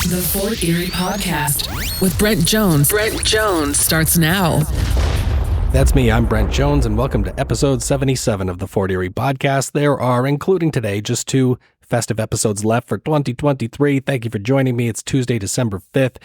The Fort Erie Podcast with Brent Jones. Brent Jones starts now. That's me. I'm Brent Jones, and welcome to episode 77 of the Fort Erie Podcast. There are, including today, just two festive episodes left for 2023. Thank you for joining me. It's Tuesday, December 5th,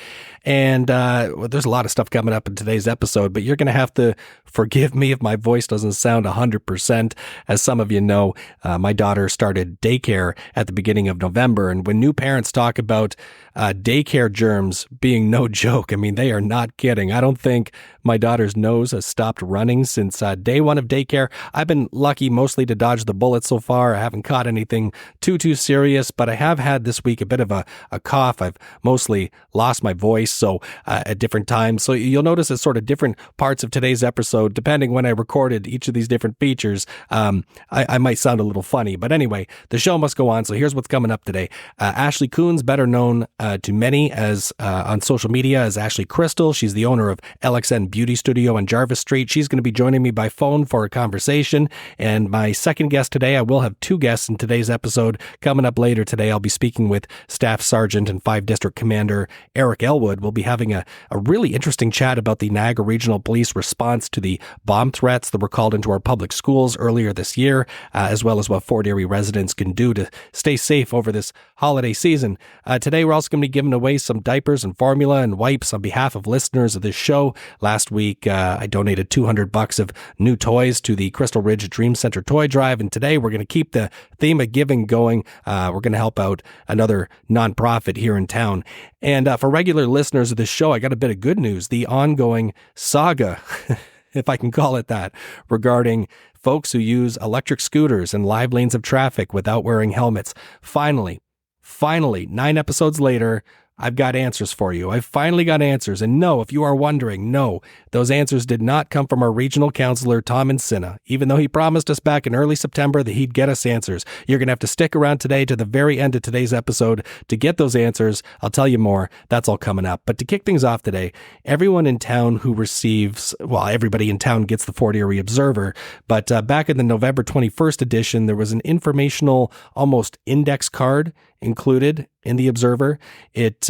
and there's a lot of stuff coming up in today's episode, but you're going to have to forgive me if my voice doesn't sound 100%. As some of you know, my daughter started daycare at the beginning of November, and when new parents talk about daycare germs being no joke, I mean, they are not kidding. I don't think my daughter's nose has stopped running since day one of daycare. I've been lucky mostly to dodge the bullet so far. I haven't caught anything too serious, but I have had this week a bit of a cough. I've mostly lost my voice at different times. So you'll notice at sort of different parts of today's episode, depending when I recorded each of these different features, I might sound a little funny. But anyway, the show must go on. So here's what's coming up today. Ashley Coones, better known to many as on social media as Ashley Crystal. She's the owner of LXN Beauty Studio on Jarvis Street. She's going to be joining me by phone for a conversation. And my second guest today, I will have two guests in today's episode. Coming up later today, I'll be speaking with Staff Sergeant and 5 District Commander Eric Ellwood. We'll be having a really interesting chat about the Niagara Regional Police response to the bomb threats that were called into our public schools earlier this year, as well as what Fort Erie residents can do to stay safe over this holiday season. Today, we're also going to be giving away some diapers and formula and wipes on behalf of listeners of this show. Last week, I donated $200 of new toys to the Crystal Ridge Dream Center Toy Drive, and today we're going to keep the theme of giving going. We're going to help out another nonprofit here in town. And for regular listeners of this show, I got a bit of good news. The ongoing saga, if I can call it that, regarding folks who use electric scooters in live lanes of traffic without wearing helmets. Finally, 9 episodes later, I've got answers for you. I've finally got answers. And no, if you are wondering, no, those answers did not come from our regional counselor, Tom Encina, even though he promised us back in early September that he'd get us answers. You're going to have to stick around today to the very end of today's episode to get those answers. I'll tell you more. That's all coming up. But to kick things off today, everyone in town who receives, well, everybody in town gets the Fort Erie Observer. But back in the November 21st edition, there was an informational, almost index card included in the Observer. It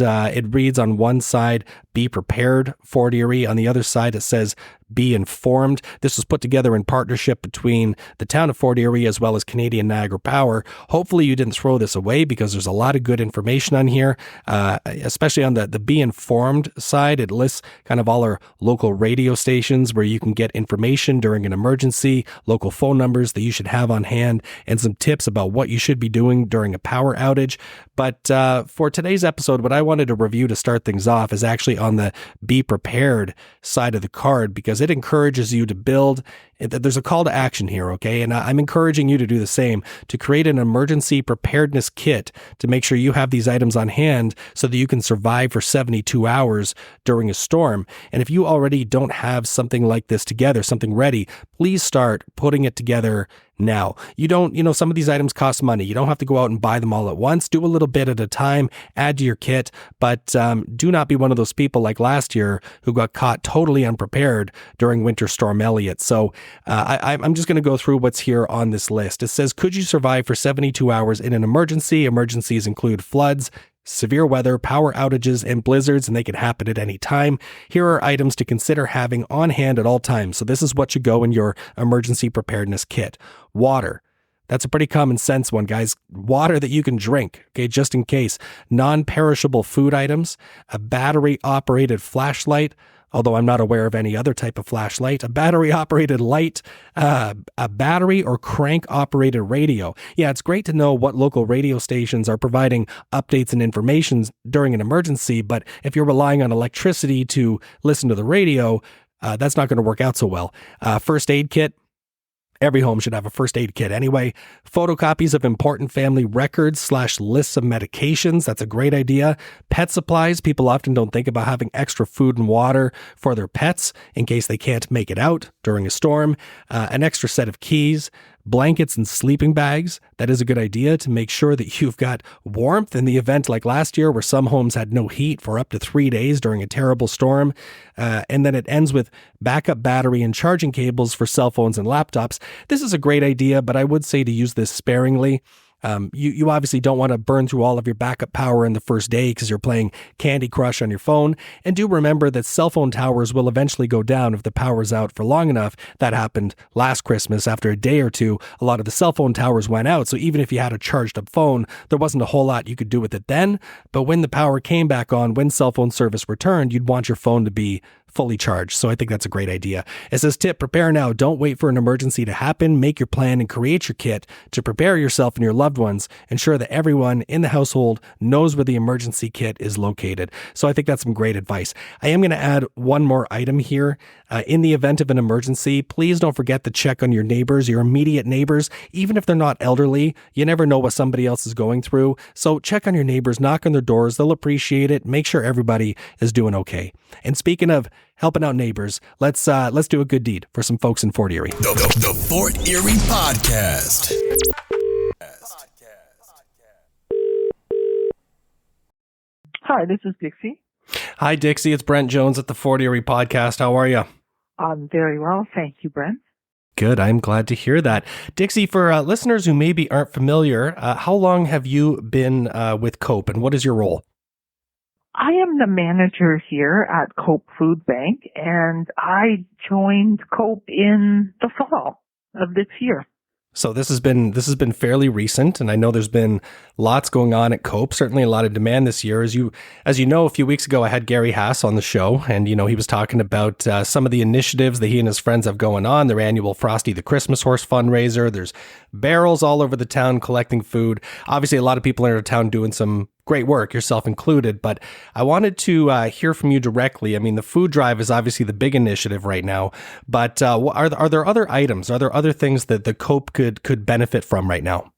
reads on one side, "Be prepared, Fort Erie." On the other side, it says, "Be informed." This was put together in partnership between the town of Fort Erie as well as Canadian Niagara Power. Hopefully you didn't throw this away because there's a lot of good information on here, especially on the Be Informed side. It lists kind of all our local radio stations where you can get information during an emergency, local phone numbers that you should have on hand, and some tips about what you should be doing during a power outage. But for today's episode, what I wanted to review to start things off is actually on the Be Prepared side of the card, because it encourages you to build. There's a call to action here, okay? And I'm encouraging you to do the same, to create an emergency preparedness kit to make sure you have these items on hand so that you can survive for 72 hours during a storm. And if you already don't have something like this together, something ready, please start putting it together now. You don't, some of these items cost money. You don't have to go out and buy them all at once. Do a little bit at a time, add to your kit, but do not be one of those people like last year who got caught totally unprepared during Winter Storm Elliott. So I'm just going to go through what's here on this list. It says, could you survive for 72 hours in an emergency? Emergencies include floods, severe weather, power outages, and blizzards, and they can happen at any time. Here are items to consider having on hand at all times. So this is what should go in your emergency preparedness kit. Water. That's a pretty common sense one, guys. Water that you can drink, okay, just in case. Non-perishable food items, a battery-operated flashlight, although I'm not aware of any other type of flashlight, a battery-operated light, a battery or crank-operated radio. Yeah, it's great to know what local radio stations are providing updates and information during an emergency, but if you're relying on electricity to listen to the radio, that's not going to work out so well. First aid kit. Every home should have a first aid kit anyway. Photocopies of important family records / lists of medications. That's a great idea. Pet supplies. People often don't think about having extra food and water for their pets in case they can't make it out during a storm. An extra set of keys. Blankets and sleeping bags. That is a good idea to make sure that you've got warmth in the event like last year where some homes had no heat for up to 3 days during a terrible storm. And then it ends with backup battery and charging cables for cell phones and laptops. This is a great idea, but I would say to use this sparingly. You obviously don't want to burn through all of your backup power in the first day because you're playing Candy Crush on your phone. And do remember that cell phone towers will eventually go down if the power's out for long enough. That happened last Christmas. After a day or two, a lot of the cell phone towers went out. So even if you had a charged up phone, there wasn't a whole lot you could do with it then. But when the power came back on, when cell phone service returned, you'd want your phone to be fully charged. So I think that's a great idea. It says, tip, prepare now. Don't wait for an emergency to happen. Make your plan and create your kit to prepare yourself and your loved ones. Ensure that everyone in the household knows where the emergency kit is located. So I think that's some great advice. I am going to add one more item here. In the event of an emergency, please don't forget to check on your neighbors, your immediate neighbors, even if they're not elderly. You never know what somebody else is going through. So check on your neighbors, knock on their doors. They'll appreciate it. Make sure everybody is doing okay. And speaking of helping out neighbors, let's do a good deed for some folks in Fort Erie. The Fort Erie Podcast. Hi, this is Dixie. Hi, Dixie. It's Brent Jones at the Fort Erie Podcast. How are you? I'm very well. Thank you, Brent. Good. I'm glad to hear that. Dixie, for listeners who maybe aren't familiar, how long have you been with COPE and what is your role? I am the manager here at COPE Food Bank, and I joined COPE in the fall of this year. So this has been fairly recent, and I know there's been lots going on at COPE. Certainly a lot of demand this year. As you know, a few weeks ago I had Gary Haas on the show, and he was talking about some of the initiatives that he and his friends have going on. Their annual Frosty the Christmas Horse fundraiser. There's barrels all over the town collecting food. Obviously, a lot of people in our town doing some great work, yourself included, but I wanted to hear from you directly. I mean, the food drive is obviously the big initiative right now, but are there other items? Are there other things that the COPE could benefit from right now?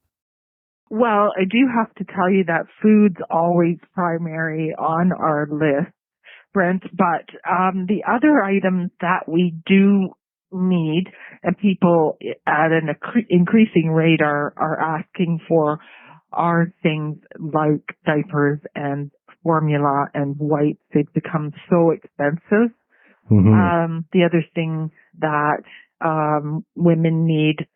Well, I do have to tell you that food's always primary on our list, Brent, but the other items that we do need and people at an increasing rate are asking for are things like diapers and formula and wipes. They've become so expensive. Mm-hmm. The other thing that women need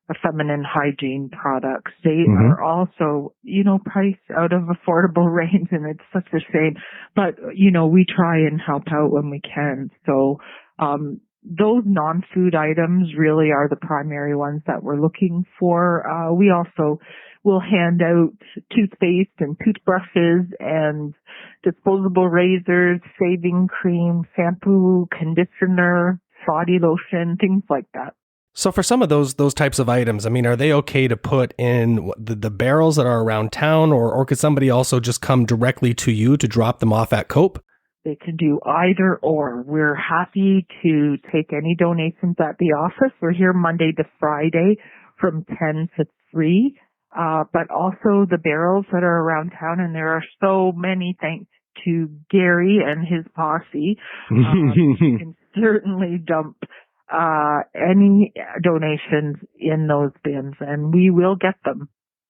are feminine hygiene products. They are also, priced out of affordable range, and it's such a shame. But, we try and help out when we can. So those non-food items really are the primary ones that we're looking for. We also will hand out toothpaste and toothbrushes and disposable razors, shaving cream, shampoo, conditioner, body lotion, things like that. So for some of those types of items, I mean, are they okay to put in the barrels that are around town, or could somebody also just come directly to you to drop them off at COPE? They can do either or. We're happy to take any donations at the office. We're here Monday to Friday from 10 to 3. But also the barrels that are around town, and there are so many thanks to Gary and his posse. You can certainly dump any donations in those bins, and we will get them.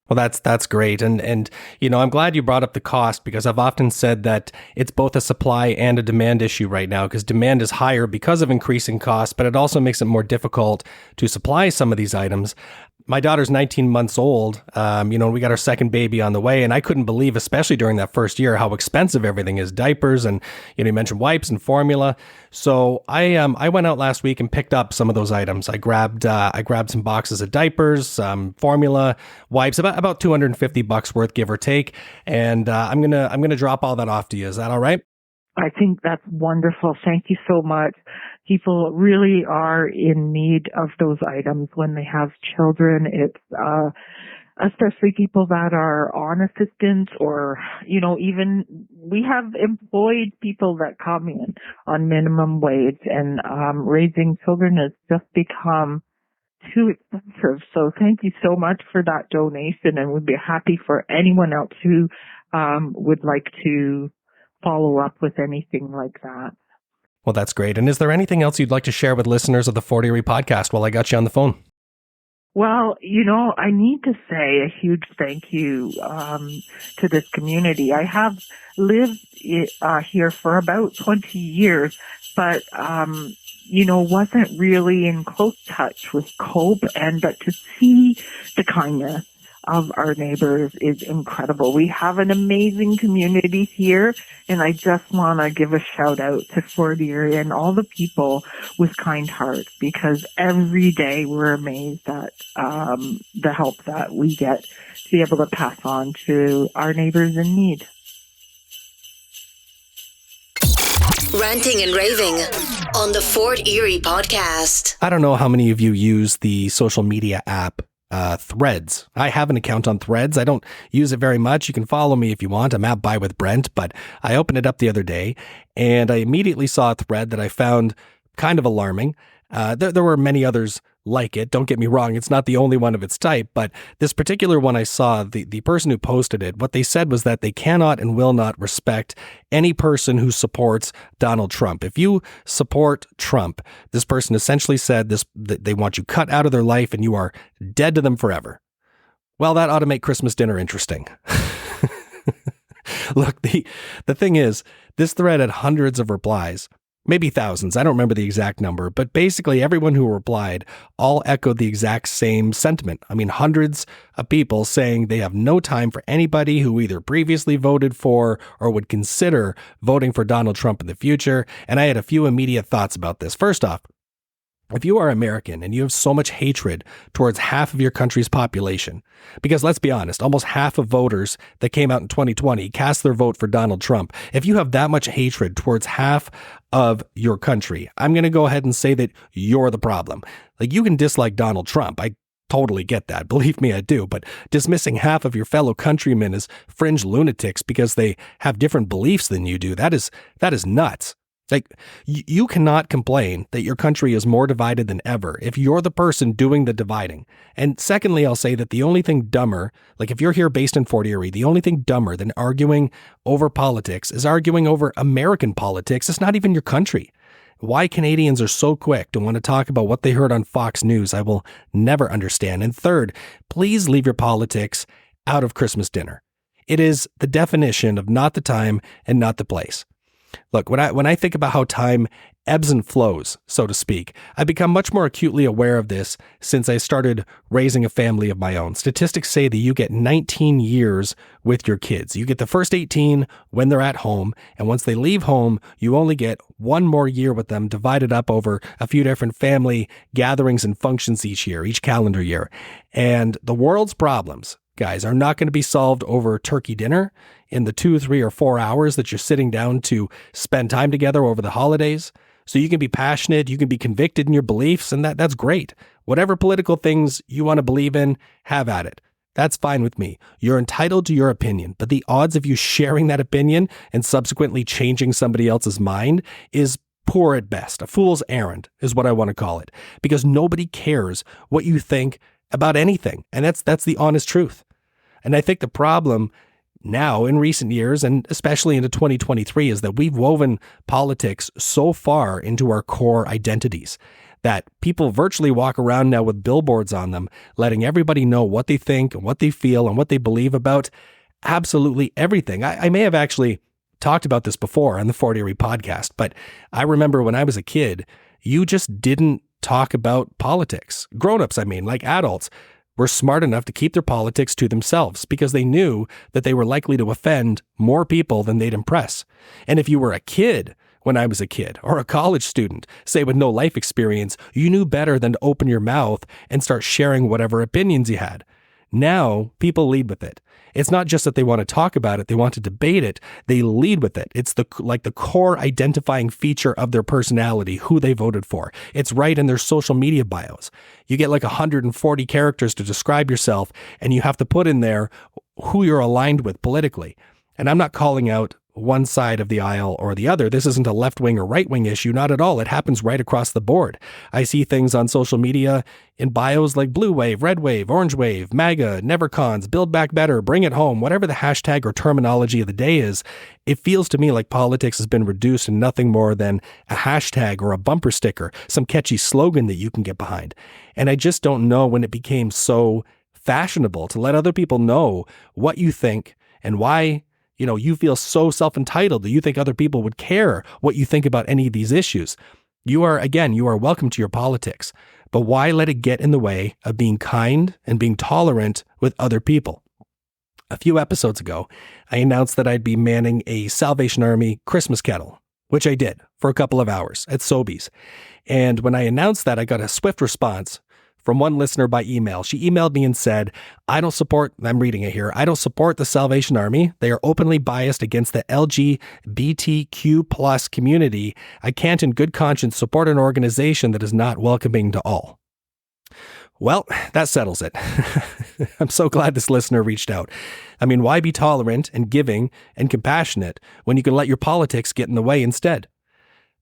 Well, that's great. And I'm glad you brought up the cost, because I've often said that it's both a supply and a demand issue right now, because demand is higher because of increasing costs, but it also makes it more difficult to supply some of these items. My daughter's 19 months old. We got our second baby on the way, and I couldn't believe, especially during that first year, how expensive everything is. Diapers and, you mentioned wipes and formula. So I went out last week and picked up some of those items. I grabbed some boxes of diapers, formula, wipes, about $250 worth, give or take. And I'm gonna drop all that off to you. Is that all right? I think that's wonderful. Thank you so much. People really are in need of those items when they have children. It's especially people that are on assistance, or even we have employed people that come in on minimum wage, and raising children has just become too expensive. So thank you so much for that donation, and we'd be happy for anyone else who would like to follow up with anything like that. Well, that's great. And is there anything else you'd like to share with listeners of the Fort Erie Podcast while I got you on the phone? Well, I need to say a huge thank you to this community. I have lived here for about 20 years, but wasn't really in close touch with COPE, but to see the kindness of our neighbors is incredible. We have an amazing community here, and I just want to give a shout out to Fort Erie and all the people with kind hearts, because every day we're amazed at the help that we get to be able to pass on to our neighbors in need. Ranting and Raving on the Fort Erie Podcast. I don't know how many of you use the social media app Threads. I have an account on Threads. I don't use it very much. You can follow me if you want. I'm at Buy with Brent, but I opened it up the other day and I immediately saw a thread that I found kind of alarming. There were many others like it. Don't get me wrong. It's not the only one of its type, but this particular one I saw, the person who posted it, what they said was that they cannot and will not respect any person who supports Donald Trump. If you support Trump, this person essentially said that they want you cut out of their life and you are dead to them forever. Well, that ought to make Christmas dinner interesting. Look, the thing is, this thread had hundreds of replies. Maybe thousands. I don't remember the exact number, but basically everyone who replied all echoed the exact same sentiment. I mean, hundreds of people saying they have no time for anybody who either previously voted for or would consider voting for Donald Trump in the future. And I had a few immediate thoughts about this. First off, if you are American and you have so much hatred towards half of your country's population, because let's be honest, almost half of voters that came out in 2020 cast their vote for Donald Trump. If you have that much hatred towards half of your country, I'm going to go ahead and say that you're the problem. Like, you can dislike Donald Trump. I totally get that. Believe me, I do. But dismissing half of your fellow countrymen as fringe lunatics because they have different beliefs than you do, that is nuts. Like, you cannot complain that your country is more divided than ever if you're the person doing the dividing. And secondly, I'll say that the only thing dumber, like if you're here based in Fort Erie, the only thing dumber than arguing over politics is arguing over American politics. It's not even your country. Why Canadians are so quick to want to talk about what they heard on Fox News, I will never understand. And third, please leave your politics out of Christmas dinner. It is the definition of not the time and not the place. Look, when I think about how time ebbs and flows, so to speak, I've become much more acutely aware of this since I started raising a family of my own. Statistics say that you get 19 years with your kids. You get the first 18 when they're at home, and once they leave home, you only get one more year with them divided up over a few different family gatherings and functions each year, each calendar year. And the world's problems, guys, are not going to be solved over turkey dinner in the 2, 3, or 4 hours that you're sitting down to spend time together over the holidays. So you can be passionate, you can be convicted in your beliefs, and that's great. Whatever political things you want to believe in, have at it. That's fine with me. You're entitled to your opinion, but the odds of you sharing that opinion and subsequently changing somebody else's mind is poor at best. A fool's errand is what I want to call it, because nobody cares what you think about anything. And that's the honest truth. And I think the problem now in recent years, and especially into 2023, is that we've woven politics so far into our core identities that people virtually walk around now with billboards on them, letting everybody know what they think and what they feel and what they believe about absolutely everything. I may have actually talked about this before on the Fort Erie podcast, but I remember when I was a kid, you just didn't talk about politics. Grown-ups, I mean, like adults, were smart enough to keep their politics to themselves because they knew that they were likely to offend more people than they'd impress. And if you were a kid when I was a kid, or a college student, say with no life experience, you knew better than to open your mouth and start sharing whatever opinions you had. Now, people lead with it. It's not just that they want to talk about it, they want to debate it, they lead with it. It's the core identifying feature of their personality, who they voted for. It's right in their social media bios. You get like 140 characters to describe yourself, and you have to put in there who you're aligned with politically. And I'm not calling out one side of the aisle or the other. This isn't a left-wing or right-wing issue, not at all. It happens right across the board. I see things on social media in bios like blue wave, red wave, orange wave, MAGA, never cons, build back better, bring it home, whatever the hashtag or terminology of the day is. It feels to me like politics has been reduced to nothing more than a hashtag or a bumper sticker, some catchy slogan that you can get behind. And I just don't know when it became so fashionable to let other people know what you think and why you feel so self-entitled that you think other people would care what you think about any of these issues. You are welcome to your politics, but why let it get in the way of being kind and being tolerant with other people? A few episodes ago, I announced that I'd be manning a Salvation Army Christmas kettle, which I did for a couple of hours at Sobeys. And when I announced that, I got a swift response from one listener by email. She emailed me and said, I'm reading it here, I don't support the Salvation Army. They are openly biased against the LGBTQ plus community. I can't in good conscience support an organization that is not welcoming to all. Well, that settles it. I'm so glad this listener reached out. I mean, why be tolerant and giving and compassionate when you can let your politics get in the way instead?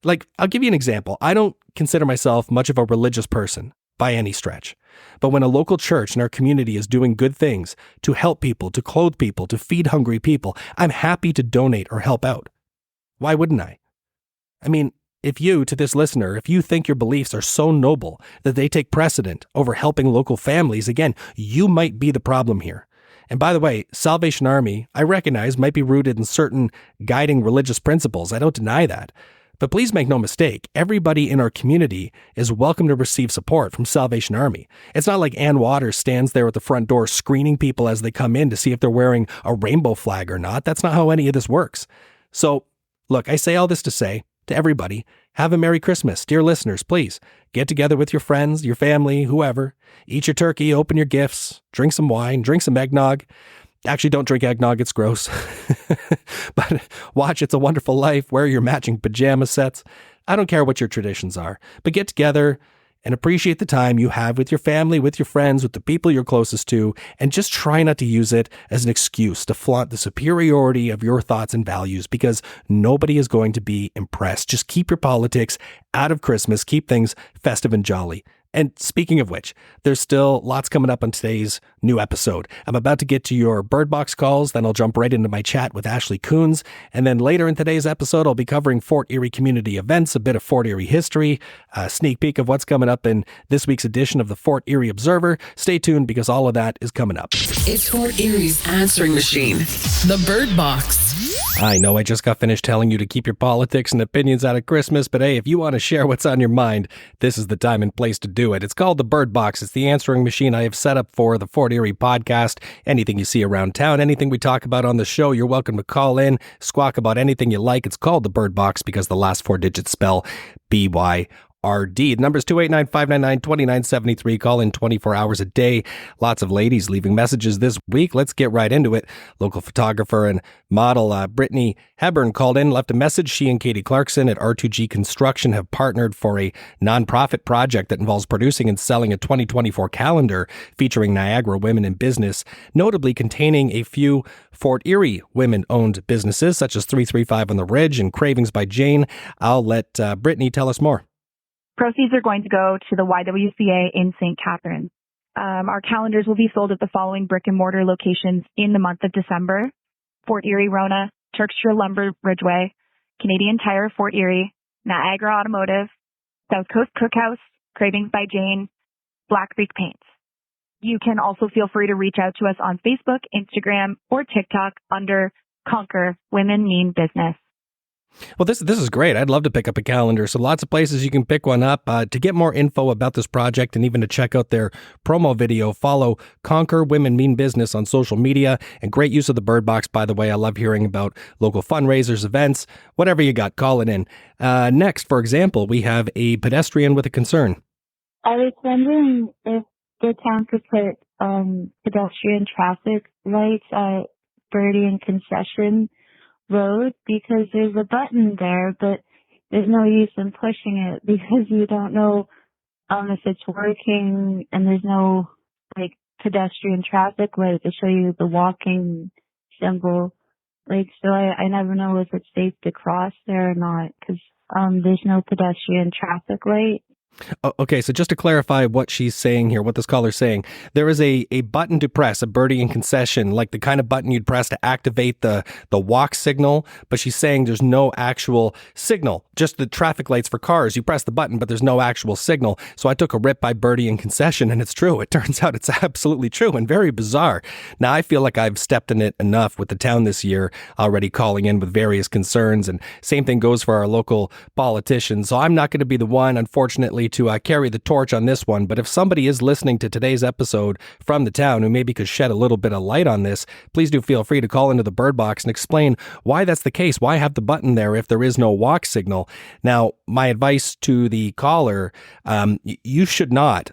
Like, I'll give you an example. I don't consider myself much of a religious person by any stretch. But when a local church in our community is doing good things to help people, to clothe people, to feed hungry people, I'm happy to donate or help out. Why wouldn't I? I mean, if you, to this listener, if you think your beliefs are so noble that they take precedent over helping local families, again, you might be the problem here. And by the way, Salvation Army, I recognize, might be rooted in certain guiding religious principles. I don't deny that. But please make no mistake, everybody in our community is welcome to receive support from Salvation Army. It's not like Ann Waters stands there at the front door screening people as they come in to see if they're wearing a rainbow flag or not. That's not how any of this works. So, look, I say all this to say to everybody, have a Merry Christmas. Dear listeners, please get together with your friends, your family, whoever. Eat your turkey, open your gifts, drink some wine, drink some eggnog. Actually, don't drink eggnog, it's gross. But watch It's a Wonderful Life, wear your matching pajama sets. I don't care what your traditions are, but get together and appreciate the time you have with your family, with your friends, with the people you're closest to, and just try not to use it as an excuse to flaunt the superiority of your thoughts and values, because nobody is going to be impressed. Just keep your politics out of Christmas, keep things festive and jolly. And speaking of which, there's still lots coming up on today's new episode. I'm about to get to your Byrd Box calls, then I'll jump right into my chat with Ashley Coones. And then later in today's episode, I'll be covering Fort Erie community events, a bit of Fort Erie history, a sneak peek of what's coming up in this week's edition of the Fort Erie Observer. Stay tuned because all of that is coming up. It's Fort Erie's answering machine, the Byrd Box. I know I just got finished telling you to keep your politics and opinions out of Christmas, but hey, if you want to share what's on your mind, this is the time and place to do it. It's called the Byrd Box. It's the answering machine I have set up for the Fort Erie podcast. Anything you see around town, anything we talk about on the show, you're welcome to call in, squawk about anything you like. It's called the Byrd Box because the last four digits spell BYRD. The number is 289-599-2973. Call in 24 hours a day. Lots of ladies leaving messages this week. Let's get right into it. Local photographer and model Brittany Hebburn called in, left a message. She and Katie Clarkson at R2G Construction have partnered for a nonprofit project that involves producing and selling a 2024 calendar featuring Niagara women in business, notably containing a few Fort Erie women-owned businesses such as 335 on the Ridge and Cravings by Jane. I'll let Brittany tell us more. Proceeds are going to go to the YWCA in St. Catharines. Our calendars will be sold at the following brick and mortar locations in the month of December: Fort Erie Rona, Turkshire Lumber Ridgeway, Canadian Tire Fort Erie, Niagara Automotive, South Coast Cookhouse, Cravings by Jane, Black Creek Paints. You can also feel free to reach out to us on Facebook, Instagram, or TikTok under Conquer Women Mean Business. Well, this is great. I'd love to pick up a calendar. So lots of places you can pick one up. To get more info about this project and even to check out their promo video, follow Conquer Women Mean Business on social media. And great use of the Byrd Box, by the way. I love hearing about local fundraisers, events, whatever you got, call it in. Next, for example, we have a pedestrian with a concern. I was wondering if the town could put pedestrian traffic lights at Birdie and Concession Road, because there's a button there, but there's no use in pushing it because you don't know if it's working, and there's no like pedestrian traffic light to show you the walking symbol. So I never know if it's safe to cross there or not because there's no pedestrian traffic light. Okay, so just to clarify what she's saying here, what this caller's saying, there is a button to press, a Birdie and Concession, like the kind of button you'd press to activate the walk signal, but she's saying there's no actual signal, just the traffic lights for cars. You press the button, but there's no actual signal. So I took a rip by Birdie and Concession, and it's true. It turns out it's absolutely true and very bizarre. Now, I feel like I've stepped in it enough with the town this year, already calling in with various concerns, and same thing goes for our local politicians. So I'm not going to be the one, unfortunately, really to carry the torch on this one, but if somebody is listening to today's episode from the town who maybe could shed a little bit of light on this, please do feel free to call into the Byrd Box and explain why that's the case. Why have the button there if there is no walk signal? Now, my advice to the caller, you should not,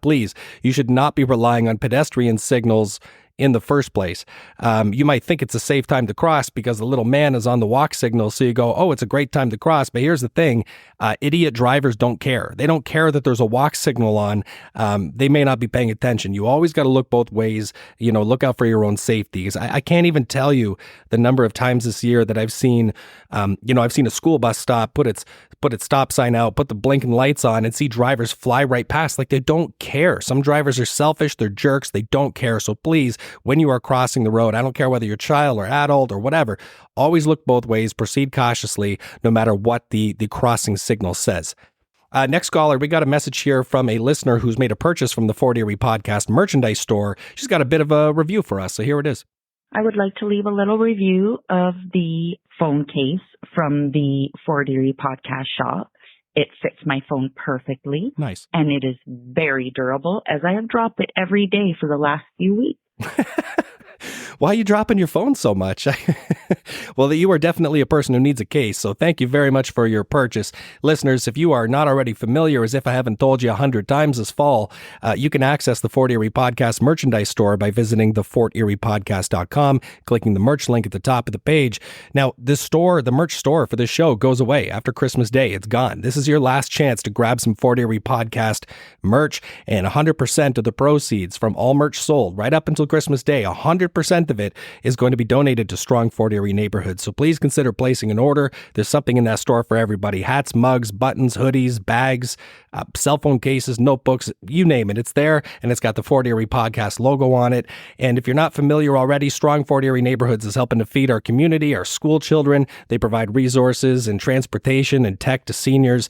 please, you should not be relying on pedestrian signals in the first place. You might think it's a safe time to cross because the little man is on the walk signal. So you go, oh, it's a great time to cross. But here's the thing. Idiot drivers don't care. They don't care that there's a walk signal on. They may not be paying attention. You always got to look both ways, look out for your own safety. 'Cause I can't even tell you the number of times this year that I've seen, I've seen a school bus stop, put its stop sign out, put the blinking lights on, and see drivers fly right past like they don't care. Some drivers are selfish. They're jerks. They don't care. So please, when you are crossing the road, I don't care whether you're child or adult or whatever, always look both ways, proceed cautiously, no matter what the crossing signal says. Next caller, we got a message here from a listener who's made a purchase from the Fort Erie Podcast merchandise store. She's got a bit of a review for us, so here it is. I would like to leave a little review of the phone case from the Fort Erie Podcast shop. It fits my phone perfectly. Nice. And it is very durable, as I have dropped it every day for the last few weeks. Why are you dropping your phone so much? Well, you are definitely a person who needs a case, so thank you very much for your purchase. Listeners, if you are not already familiar, as if I haven't told you 100 times this fall, you can access the Fort Erie Podcast merchandise store by visiting theforteriepodcast.com, clicking the merch link at the top of the page. Now, the merch store for this show goes away after Christmas Day. It's gone. This is your last chance to grab some Fort Erie Podcast merch, and 100% of the proceeds from all merch sold right up until Christmas Day, 100% of it is going to be donated to strong Fort Erie neighborhoods. So please consider placing an order. There's something in that store for everybody. Hats, mugs, buttons, hoodies, bags, cell phone cases, notebooks, you name it. It's there, and it's got the Fort Erie Podcast logo on it. And if you're not familiar already, Strong Fort Erie Neighborhoods is helping to feed our community, our school children. They provide resources and transportation and tech to seniors.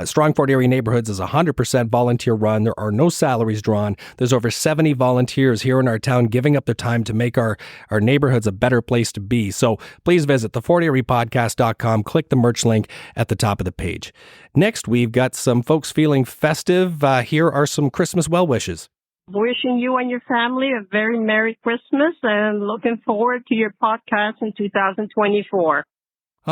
Strong Fort Erie Neighborhoods is 100% volunteer run. There are no salaries drawn. There's over 70 volunteers here in our town giving up their time to make our neighborhoods a better place to be. So please visit theforteriepodcast.com, click the merch link at the top of the page. Next, we've got some folks feeling festive. Here are some Christmas well wishes. Wishing you and your family a very Merry Christmas and looking forward to your podcast in 2024.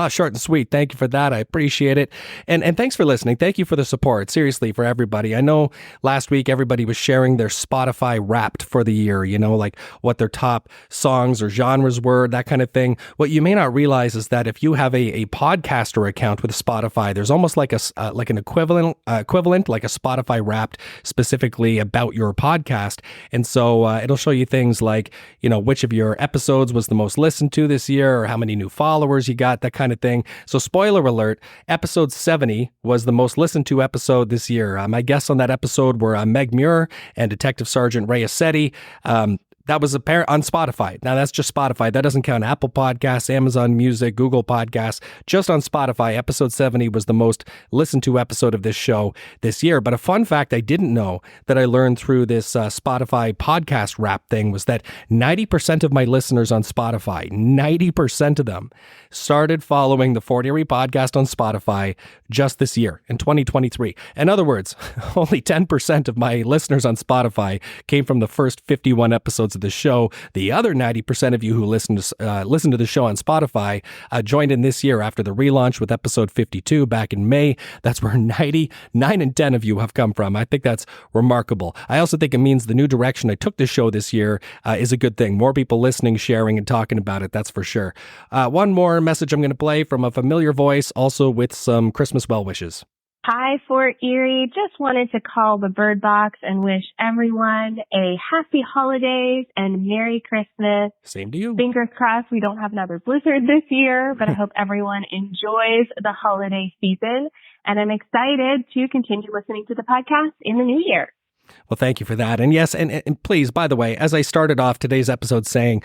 Short and sweet. Thank you for that. I appreciate it. And thanks for listening. Thank you for the support. Seriously, for everybody. I know last week everybody was sharing their Spotify Wrapped for the year, like what their top songs or genres were, that kind of thing. What you may not realize is that if you have a podcaster account with Spotify, there's almost like an equivalent like a Spotify Wrapped specifically about your podcast. And so it'll show you things like, which of your episodes was the most listened to this year, or how many new followers you got, that kind of thing. So spoiler alert, episode 70 was the most listened to episode this year. My guests on that episode were Meg Muir and Detective Sergeant Ray Assetti. That was apparent on Spotify. Now, that's just Spotify. That doesn't count Apple Podcasts, Amazon Music, Google Podcasts. Just on Spotify, episode 70 was the most listened to episode of this show this year. But a fun fact I didn't know that I learned through this Spotify podcast wrap thing was that 90% of my listeners on Spotify, 90% of them, started following the Fort Erie Podcast on Spotify just this year in 2023. In other words, only 10% of my listeners on Spotify came from the first 51 episodes of the show. The other 90% of you who listen to the show on Spotify joined in this year after the relaunch with episode 52 back in May. That's where 99 and 10 of you have come from. I think that's remarkable. I also think it means the new direction I took this show this year is a good thing. More people listening, sharing, and talking about it, that's for sure. One more message I'm going to play from a familiar voice, also with some Christmas well wishes. Hi, Fort Erie. Just wanted to call the Byrd Box and wish everyone a happy holidays and Merry Christmas. Same to you. Fingers crossed we don't have another blizzard this year, but I hope everyone enjoys the holiday season. And I'm excited to continue listening to the podcast in the new year. Well, thank you for that. And yes, and please, by the way, as I started off today's episode saying,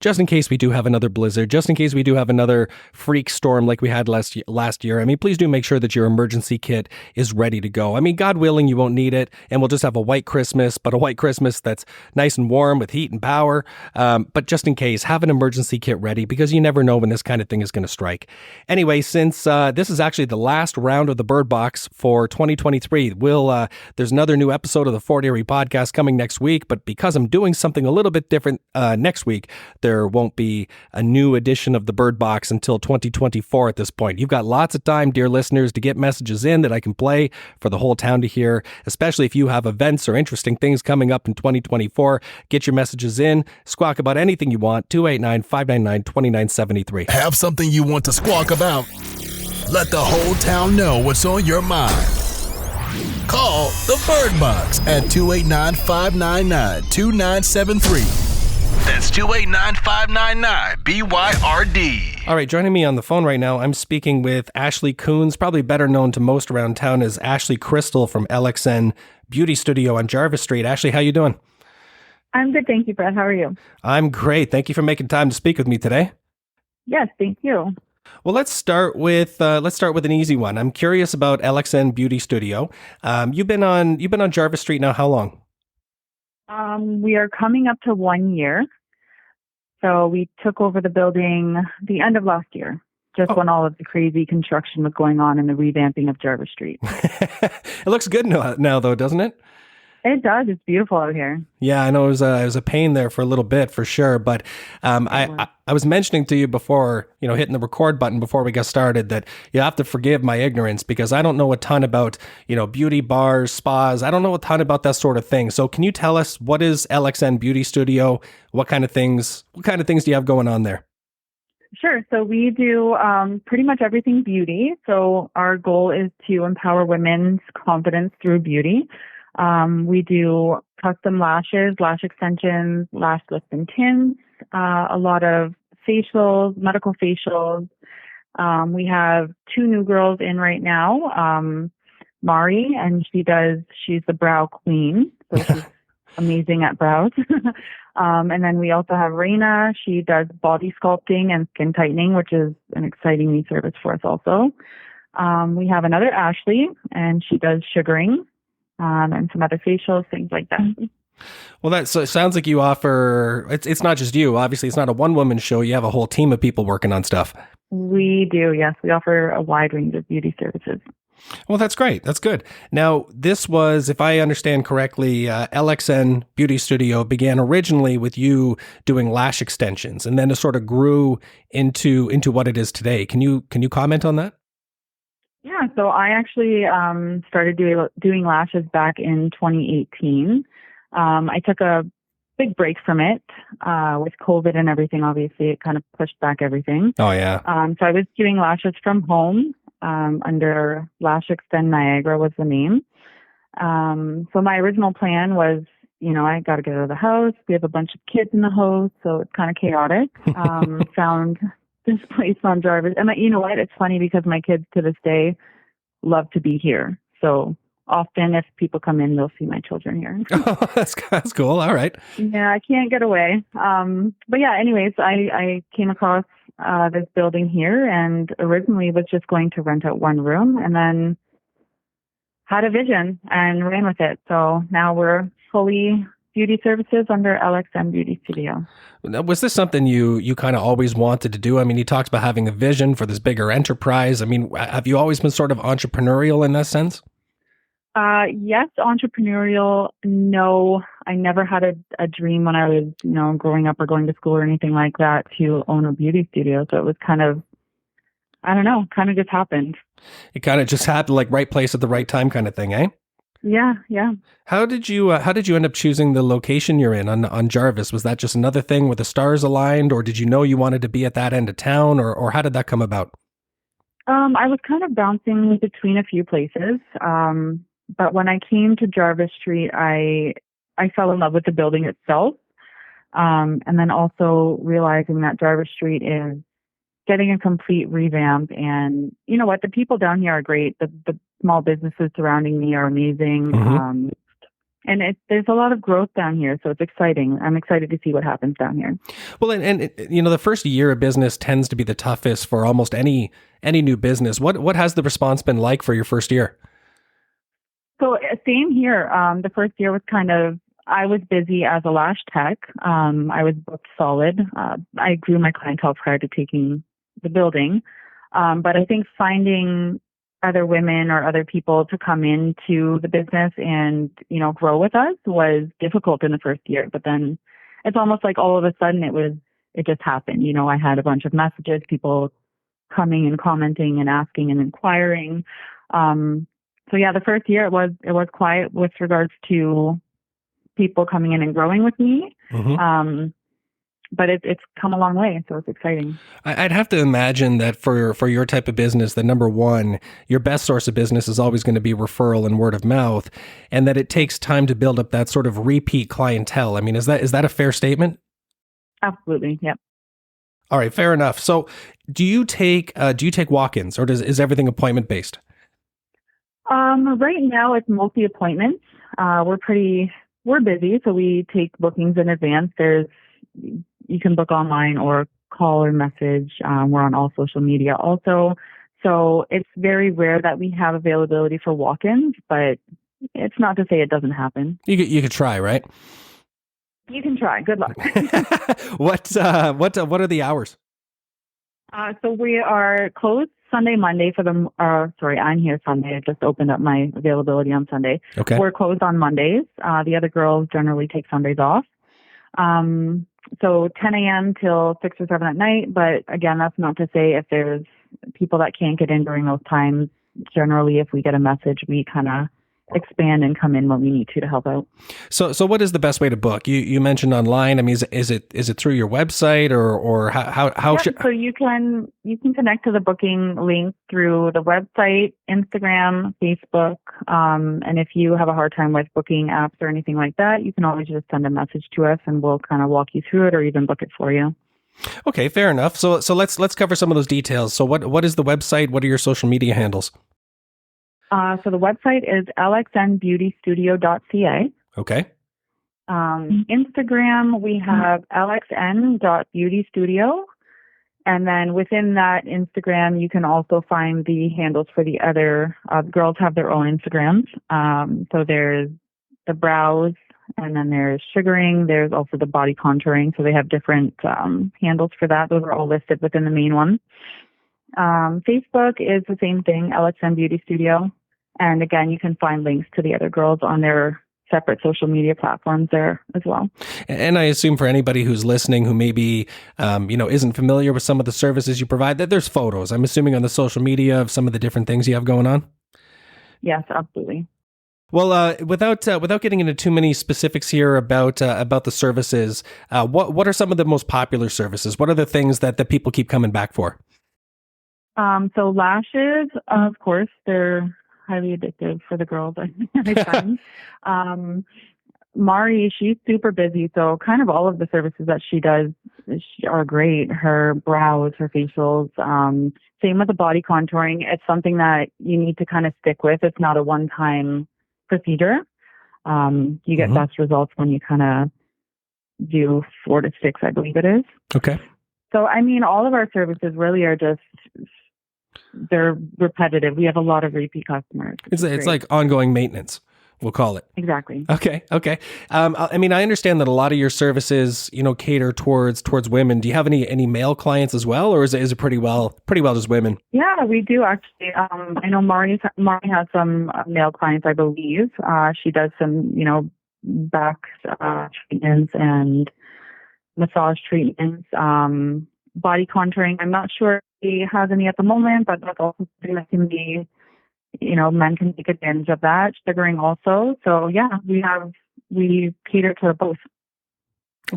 just in case we do have another blizzard, just in case we do have another freak storm like we had last year, I mean, please do make sure that your emergency kit is ready to go. I mean, God willing, you won't need it, and we'll just have a white Christmas, but a white Christmas that's nice and warm with heat and power. But just in case, have an emergency kit ready, because you never know when this kind of thing is going to strike. Anyway, since this is actually the last round of the Byrd Box for 2023, there's another new episode of the Fort Erie podcast coming next week, but because I'm doing something a little bit different next week, there won't be a new edition of the Byrd Box until 2024 at this point. You've got lots of time, dear listeners, to get messages in that I can play for the whole town to hear, especially if you have events or interesting things coming up in 2024. Get your messages in. Squawk about anything you want. 289-599-2973. Have something you want to squawk about? Let the whole town know what's on your mind. Call the Byrd Box at 289-599-2973. That's 289-599-BYRD. All right, joining me on the phone right now, I'm speaking with Ashley Coones, probably better known to most around town as Ashley Crystal from LXN Beauty Studio on Jarvis Street. Ashley, how you doing? I'm good, thank you, Brett. How are you? I'm great. Thank you for making time to speak with me today. Yes, thank you. Well, let's start with an easy one. I'm curious about LXN Beauty Studio. You've been on Jarvis Street now how long? We are coming up to 1 year. So we took over the building the end of last year, just when all of the crazy construction was going on and the revamping of Jarvis Street. It looks good now, though, doesn't it? It does. It's beautiful out here. Yeah, I know it was a pain there for a little bit, for sure. But I was mentioning to you before, hitting the record button before we got started, that you have to forgive my ignorance, because I don't know a ton about, beauty bars, spas. I don't know a ton about that sort of thing. So can you tell us, what is LXN Beauty Studio? What kind of things do you have going on there? Sure. So we do pretty much everything beauty. So our goal is to empower women's confidence through beauty. We do custom lashes, lash extensions, lash lift and tints, a lot of facials, medical facials. We have 2 new girls in right now, Mari, and she's the brow queen. So she's amazing at brows. And then we also have Raina. She does body sculpting and skin tightening, which is an exciting new service for us also. We have another Ashley, and she does sugaring. And some other facials, things like that. Well, so it sounds like you offer, it's not just you, obviously it's not a one-woman show, you have a whole team of people working on stuff. We do, yes. We offer a wide range of beauty services. Well, that's great. That's good. Now, this was, if I understand correctly, LXN Beauty Studio began originally with you doing lash extensions, and then it sort of grew into what it is today. Can you comment on that? Yeah, so I actually started doing lashes back in 2018. I took a big break from it with COVID and everything. Obviously, it kind of pushed back everything. Oh, yeah. So I was doing lashes from home under Lash Extend Niagara was the name. So my original plan was, I got to get out of the house. We have a bunch of kids in the house, so it's kind of chaotic. Found this place on Jarvis. And you know what? It's funny because my kids to this day love to be here. So often if people come in, they'll see my children here. Oh, that's cool. All right. Yeah, I can't get away. But yeah, anyways, I came across this building here, and originally was just going to rent out one room, and then had a vision and ran with it. So now we're fully beauty services under LXN Beauty Studio. Now, was this something you kind of always wanted to do? I mean, you talked about having a vision for this bigger enterprise. I mean, have you always been sort of entrepreneurial in that sense? Yes, entrepreneurial. No, I never had a dream when I was, growing up or going to school or anything like that to own a beauty studio. So it was kind of just happened. It kind of just happened, like right place at the right time kind of thing, eh? Yeah. How did you end up choosing the location you're in on Jarvis? Was that just another thing where the stars aligned, or did you know you wanted to be at that end of town, or how did that come about? I was kind of bouncing between a few places. But when I came to Jarvis Street, I fell in love with the building itself. And then also realizing that Jarvis Street is getting a complete revamp. And you know what? The people down here are great. The small businesses surrounding me are amazing. Mm-hmm. And there's a lot of growth down here, so it's exciting. I'm excited to see what happens down here. Well, and you know, the first year of business tends to be the toughest for almost any new business. What has the response been like for your first year? So same here. The first year was I was busy as a lash tech. I was booked solid. I grew my clientele prior to taking the building. But I think finding other women or other people to come into the business and, you know, grow with us was difficult in the first year. But then it's almost like all of a sudden it just happened. You know, I had a bunch of messages, people coming and commenting and asking and inquiring. So yeah, the first year it was quiet with regards to people coming in and growing with me. Mm-hmm. But it's come a long way, so it's exciting. I'd have to imagine that for your type of business, that number one, your best source of business is always going to be referral and word of mouth, and that it takes time to build up that sort of repeat clientele. I mean, is that a fair statement? Absolutely, yep. All right, fair enough. So, do you take walk-ins, or is everything appointment based? Right now, it's mostly appointments. We're busy, so we take bookings in advance. You can book online or call or message. We're on all social media also. So it's very rare that we have availability for walk-ins, but it's not to say it doesn't happen. You could try, right? You can try. Good luck. What are the hours? So we are closed Sunday, Monday I'm here Sunday. I just opened up my availability on Sunday. Okay. We're closed on Mondays. The other girls generally take Sundays off. So 10 a.m. till 6 or 7 at night. But again, that's not to say if there's people that can't get in during those times. Generally, if we get a message, we kind of expand and come in when we need to help out. So what is the best way to book? You mentioned online. I mean, is it through your website or how Yep, so you can connect to the booking link through the website, Instagram, Facebook, and if you have a hard time with booking apps or anything like that, you can always just send a message to us and we'll kind of walk you through it or even book it for you. Okay, fair enough. So let's cover some of those details. So what is the website? What are your social media handles? So the website is lxnbeautystudio.ca. Okay. Instagram, we have lxn.beautystudio. And then within that Instagram, you can also find the handles for the other, girls have their own Instagrams. So there's the brows, and then there's sugaring. There's also the body contouring. So they have different handles for that. Those are all listed within the main one. Facebook is the same thing, LXN Beauty Studio. And again, you can find links to the other girls on their separate social media platforms there as well. And I assume for anybody who's listening who maybe, isn't familiar with some of the services you provide, that there's photos, I'm assuming, on the social media of some of the different things you have going on? Yes, absolutely. Well, without getting into too many specifics here about the services, what are some of the most popular services? What are the things that the people keep coming back for? So lashes, of course, they're highly addictive for the girls. I find. Mari, she's super busy, so kind of all of the services that she does are great. Her brows, her facials, same with the body contouring. It's something that you need to kind of stick with. It's not a one-time procedure. You get best results when you kind of do 4 to 6, I believe it is. Okay. So, I mean, all of our services really are just, they're repetitive. We have a lot of repeat customers. It's like ongoing maintenance, we'll call it. Exactly. Okay. I mean, I understand that a lot of your services, cater towards women. Do you have any male clients as well, or is it pretty well just women? Yeah, we do actually. I know Mari has some male clients, I believe. She does some, back treatments and massage treatments, body contouring. I'm not sure if he has any at the moment, but that's also something that can be, men can take advantage of that. Sugaring also. So yeah, we cater to both.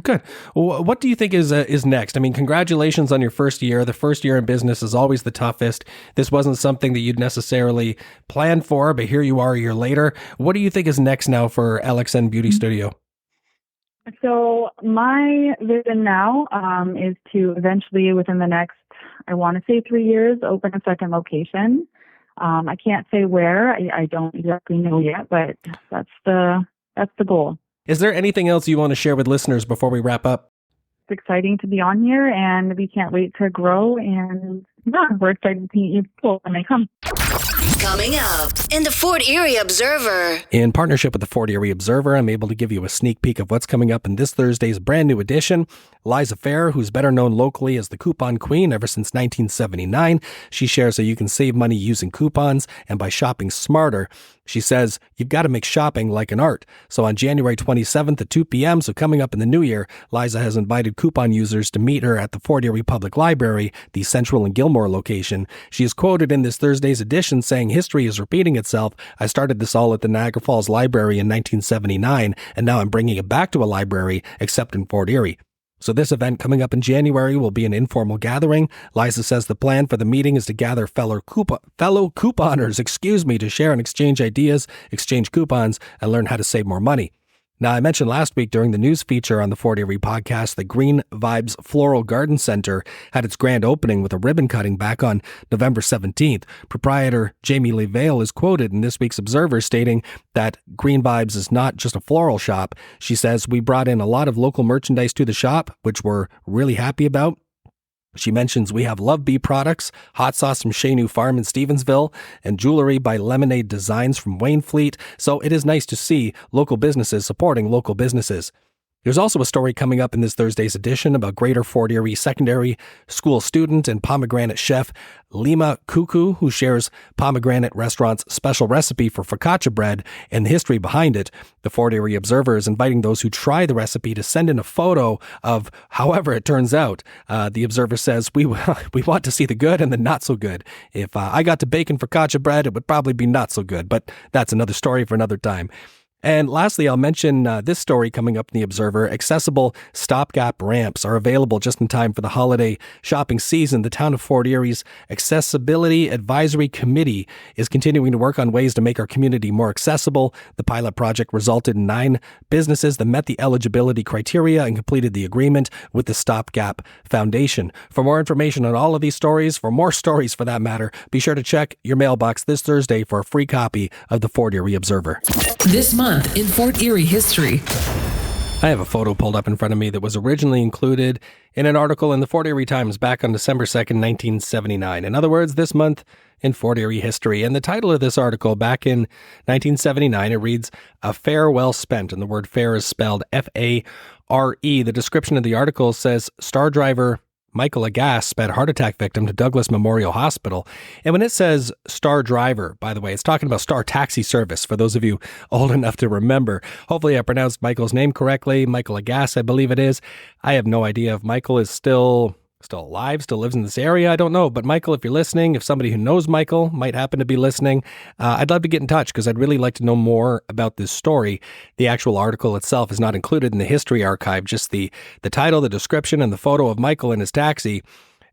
Good. Well, what do you think is next? I mean, congratulations on your first year. The first year in business is always the toughest. This wasn't something that you'd necessarily planned for, but here you are a year later. What do you think is next now for LXN Beauty Studio? So my vision now is to eventually, within the next, I want to say 3 years, open a second location. I can't say where. I don't exactly know yet, but that's the That's the goal. Is there anything else you want to share with listeners before we wrap up? It's exciting to be on here, and we can't wait to grow, and we're excited to meet you people when they come. Coming up in the Fort Erie Observer. In partnership with the Fort Erie Observer, I'm able to give you a sneak peek of what's coming up in this Thursday's brand new edition. Liza Fair, who's better known locally as the Coupon Queen ever since 1979, she shares how you can save money using coupons and by shopping smarter. She says, you've got to make shopping like an art. So on January 27th at 2 p.m., so coming up in the new year, Liza has invited coupon users to meet her at the Fort Erie Public Library, the Central and Gilmore location. She is quoted in this Thursday's edition saying, history is repeating itself. I started this all at the Niagara Falls Library in 1979, and now I'm bringing it back to a library, except in Fort Erie. So this event coming up in January will be an informal gathering. Liza says the plan for the meeting is to gather fellow couponers, to share and exchange ideas, exchange coupons, and learn how to save more money. Now, I mentioned last week during the news feature on the Fort Erie podcast, the Green Vibes Floral Garden Center had its grand opening with a ribbon cutting back on November 17th. Proprietor Jamie LeVale is quoted in this week's Observer stating that Green Vibes is not just a floral shop. She says, we brought in a lot of local merchandise to the shop, which we're really happy about. She mentions we have Love Bee products, hot sauce from Chez Nous Farm in Stevensville, and jewelry by Lemonade Designs from Waynfleet. So it is nice to see local businesses supporting local businesses. There's also a story coming up in this Thursday's edition about Greater Fort Erie Secondary School student and pomegranate chef Lima Cuckoo, who shares Pomegranate Restaurant's special recipe for focaccia bread and the history behind it. The Fort Erie Observer is inviting those who try the recipe to send in a photo of however it turns out. The Observer says, we want to see the good and the not so good. If I got to bacon focaccia bread, it would probably be not so good, but that's another story for another time. And lastly, I'll mention this story coming up in the Observer. Accessible stopgap ramps are available just in time for the holiday shopping season. The town of Fort Erie's Accessibility Advisory Committee is continuing to work on ways to make our community more accessible. The pilot project resulted in 9 businesses that met the eligibility criteria and completed the agreement with the Stopgap Foundation. For more information on all of these stories, for more stories for that matter, be sure to check your mailbox this Thursday for a free copy of the Fort Erie Observer. This month in Fort Erie history. I have a photo pulled up in front of me that was originally included in an article in the Fort Erie Times back on December 2nd, 1979. In other words, this month in Fort Erie history. And the title of this article back in 1979, it reads, A Fare Well Spent. And the word fare is spelled F-A-R-E. The description of the article says, star driver Michael Agass sped heart attack victim to Douglas Memorial Hospital. And when it says star driver, by the way, it's talking about Star Taxi Service, for those of you old enough to remember. Hopefully I pronounced Michael's name correctly. Michael Agass, I believe it is. I have no idea if Michael is still alive, still lives in this area. I don't know. But Michael, if you're listening, if somebody who knows Michael might happen to be listening, I'd love to get in touch because I'd really like to know more about this story. The actual article itself is not included in the history archive, just the title, the description, and the photo of Michael in his taxi.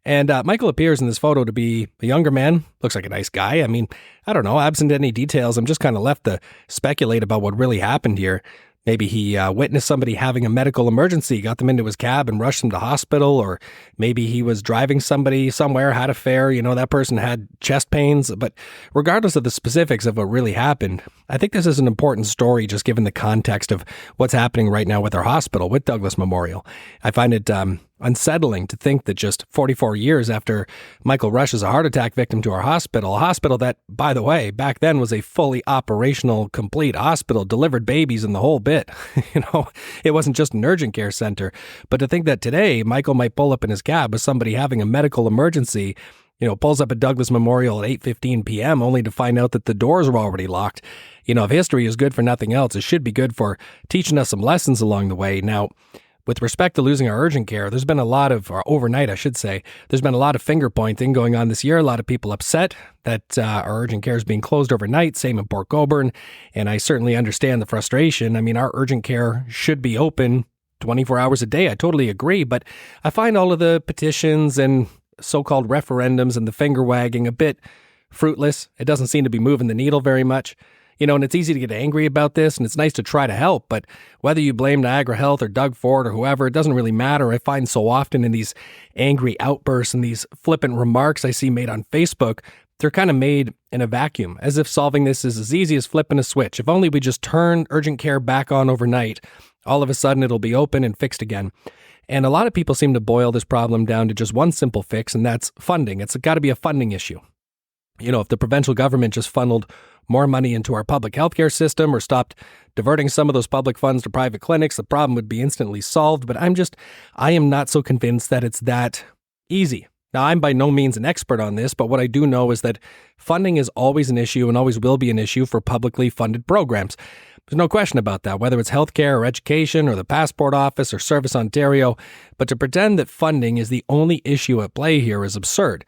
And Michael appears in this photo to be a younger man. Looks like a nice guy. I mean, I don't know. Absent any details, I'm just kind of left to speculate about what really happened here. Maybe he witnessed somebody having a medical emergency, got them into his cab and rushed them to hospital, or maybe he was driving somebody somewhere, had a fare, that person had chest pains. But regardless of the specifics of what really happened, I think this is an important story just given the context of what's happening right now with our hospital, with Douglas Memorial. I find it unsettling to think that just 44 years after Michael rushes a heart attack victim to our hospital, a hospital that, by the way, back then was a fully operational, complete hospital, delivered babies and the whole bit. It wasn't just an urgent care center. But to think that today Michael might pull up in his cab with somebody having a medical emergency, pulls up at Douglas Memorial at 8:15 p.m. only to find out that the doors were already locked. If history is good for nothing else, it should be good for teaching us some lessons along the way. Now, with respect to losing our urgent care, there's been a lot of, or overnight, I should say, there's been a lot of finger pointing going on this year. A lot of people upset that our urgent care is being closed overnight, same in Port Colborne. And I certainly understand the frustration. I mean, our urgent care should be open 24 hours a day. I totally agree. But I find all of the petitions and so-called referendums and the finger wagging a bit fruitless. It doesn't seem to be moving the needle very much. And it's easy to get angry about this, and it's nice to try to help, but whether you blame Niagara Health or Doug Ford or whoever, it doesn't really matter. I find so often in these angry outbursts and these flippant remarks I see made on Facebook they're kind of made in a vacuum, as if solving this is as easy as flipping a switch. If only we just turn urgent care back on overnight, all of a sudden it'll be open and fixed again. And a lot of people seem to boil this problem down to just one simple fix, and that's funding. It's got to be a funding issue. You know, if the provincial government just funneled more money into our public healthcare system or stopped diverting some of those public funds to private clinics, the problem would be instantly solved. But I am not so convinced that it's that easy. Now, I'm by no means an expert on this, but what I do know is that funding is always an issue and always will be an issue for publicly funded programs. There's no question about that, whether it's healthcare or education or the Passport Office or Service Ontario. But to pretend that funding is the only issue at play here is absurd.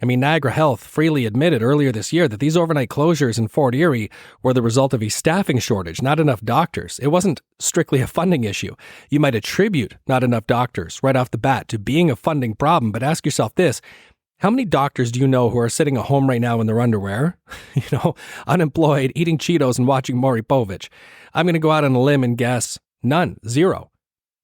I mean, Niagara Health freely admitted earlier this year that these overnight closures in Fort Erie were the result of a staffing shortage, not enough doctors. It wasn't strictly a funding issue. You might attribute not enough doctors right off the bat to being a funding problem, but ask yourself this: how many doctors do you know who are sitting at home right now in their underwear, unemployed, eating Cheetos and watching Maury Povich? I'm going to go out on a limb and guess none, zero.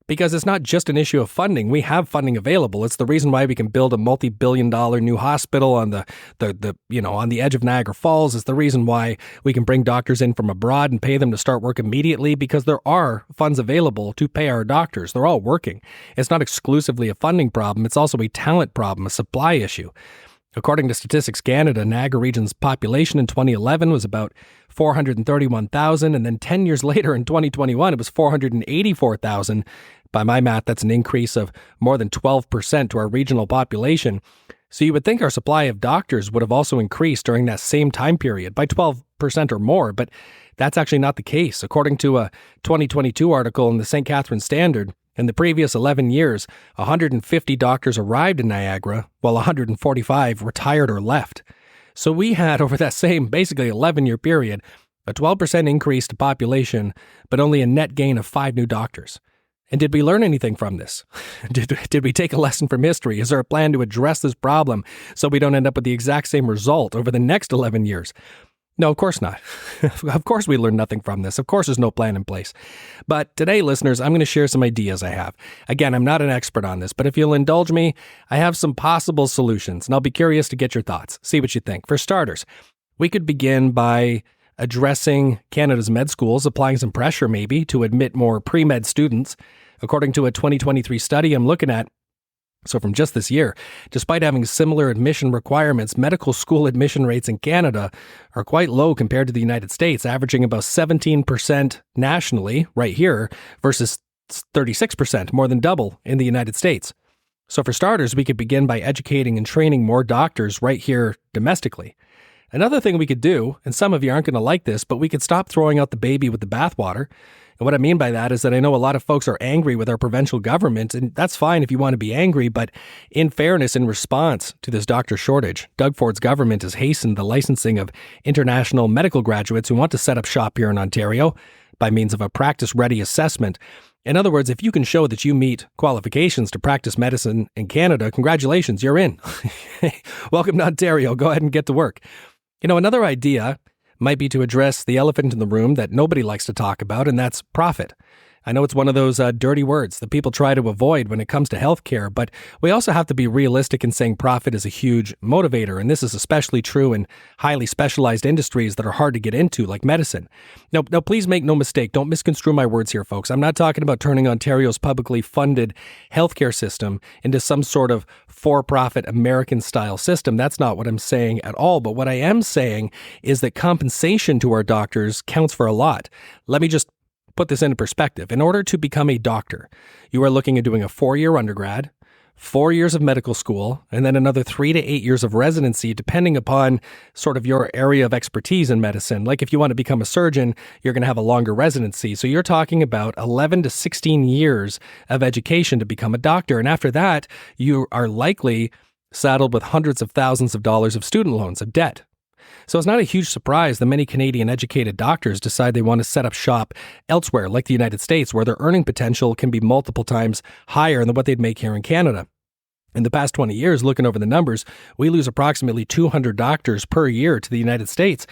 Because it's not just an issue of funding. We have funding available. It's the reason why we can build a multi-billion-dollar new hospital on the on the edge of Niagara Falls. It's the reason why we can bring doctors in from abroad and pay them to start work immediately, because there are funds available to pay our doctors. They're all working. It's not exclusively a funding problem. It's also a talent problem, a supply issue. According to Statistics Canada, Niagara Region's population in 2011 was about 431,000, and then 10 years later in 2021, it was 484,000. By my math, that's an increase of more than 12% to our regional population. So you would think our supply of doctors would have also increased during that same time period by 12% or more, but that's actually not the case. According to a 2022 article in the St. Catharines Standard, in the previous 11 years, 150 doctors arrived in Niagara, while 145 retired or left. So we had, over that same basically 11-year period, a 12% increase to population, but only a net gain of 5 new doctors. And did we learn anything from this? Did we take a lesson from history? Is there a plan to address this problem so we don't end up with the exact same result over the next 11 years? No, of course not. Of course we learned nothing from this. Of course there's no plan in place. But today, listeners, I'm going to share some ideas I have. Again, I'm not an expert on this, but if you'll indulge me, I have some possible solutions, and I'll be curious to get your thoughts. See what you think. For starters, we could begin by addressing Canada's med schools, applying some pressure maybe to admit more pre-med students. According to a 2023 study I'm looking at, so from just this year, despite having similar admission requirements, medical school admission rates in Canada are quite low compared to the United States, averaging about 17% nationally right here versus 36%, more than double in the United States. So for starters, we could begin by educating and training more doctors right here domestically. Another thing we could do, and some of you aren't going to like this, but we could stop throwing out the baby with the bathwater. And what I mean by that is that I know a lot of folks are angry with our provincial government, and that's fine if you want to be angry, but in fairness, in response to this doctor shortage, Doug Ford's government has hastened the licensing of international medical graduates who want to set up shop here in Ontario by means of a practice-ready assessment. In other words, if you can show that you meet qualifications to practice medicine in Canada, congratulations, you're in. Welcome to Ontario. Go ahead and get to work. You know, another idea might be to address the elephant in the room that nobody likes to talk about, and that's profit. I know it's one of those dirty words that people try to avoid when it comes to healthcare, but we also have to be realistic in saying profit is a huge motivator, and this is especially true in highly specialized industries that are hard to get into, like medicine. Now, please make no mistake. Don't misconstrue my words here, folks. I'm not talking about turning Ontario's publicly funded healthcare system into some sort of for-profit American-style system. That's not what I'm saying at all, but what I am saying is that compensation to our doctors counts for a lot. Let me just put this into perspective. In order to become a doctor, you are looking at doing a 4-year undergrad, 4 years of medical school, and then another 3 to 8 years of residency, depending upon sort of your area of expertise in medicine. Like if you want to become a surgeon, you're going to have a longer residency. So you're talking about 11 to 16 years of education to become a doctor. And after that, you are likely saddled with hundreds of thousands of dollars of student loans, of debt. So it's not a huge surprise that many Canadian educated doctors decide they want to set up shop elsewhere, like the United States, where their earning potential can be multiple times higher than what they'd make here in Canada. In the past 20 years, looking over the numbers, we lose approximately 200 doctors per year to the United States.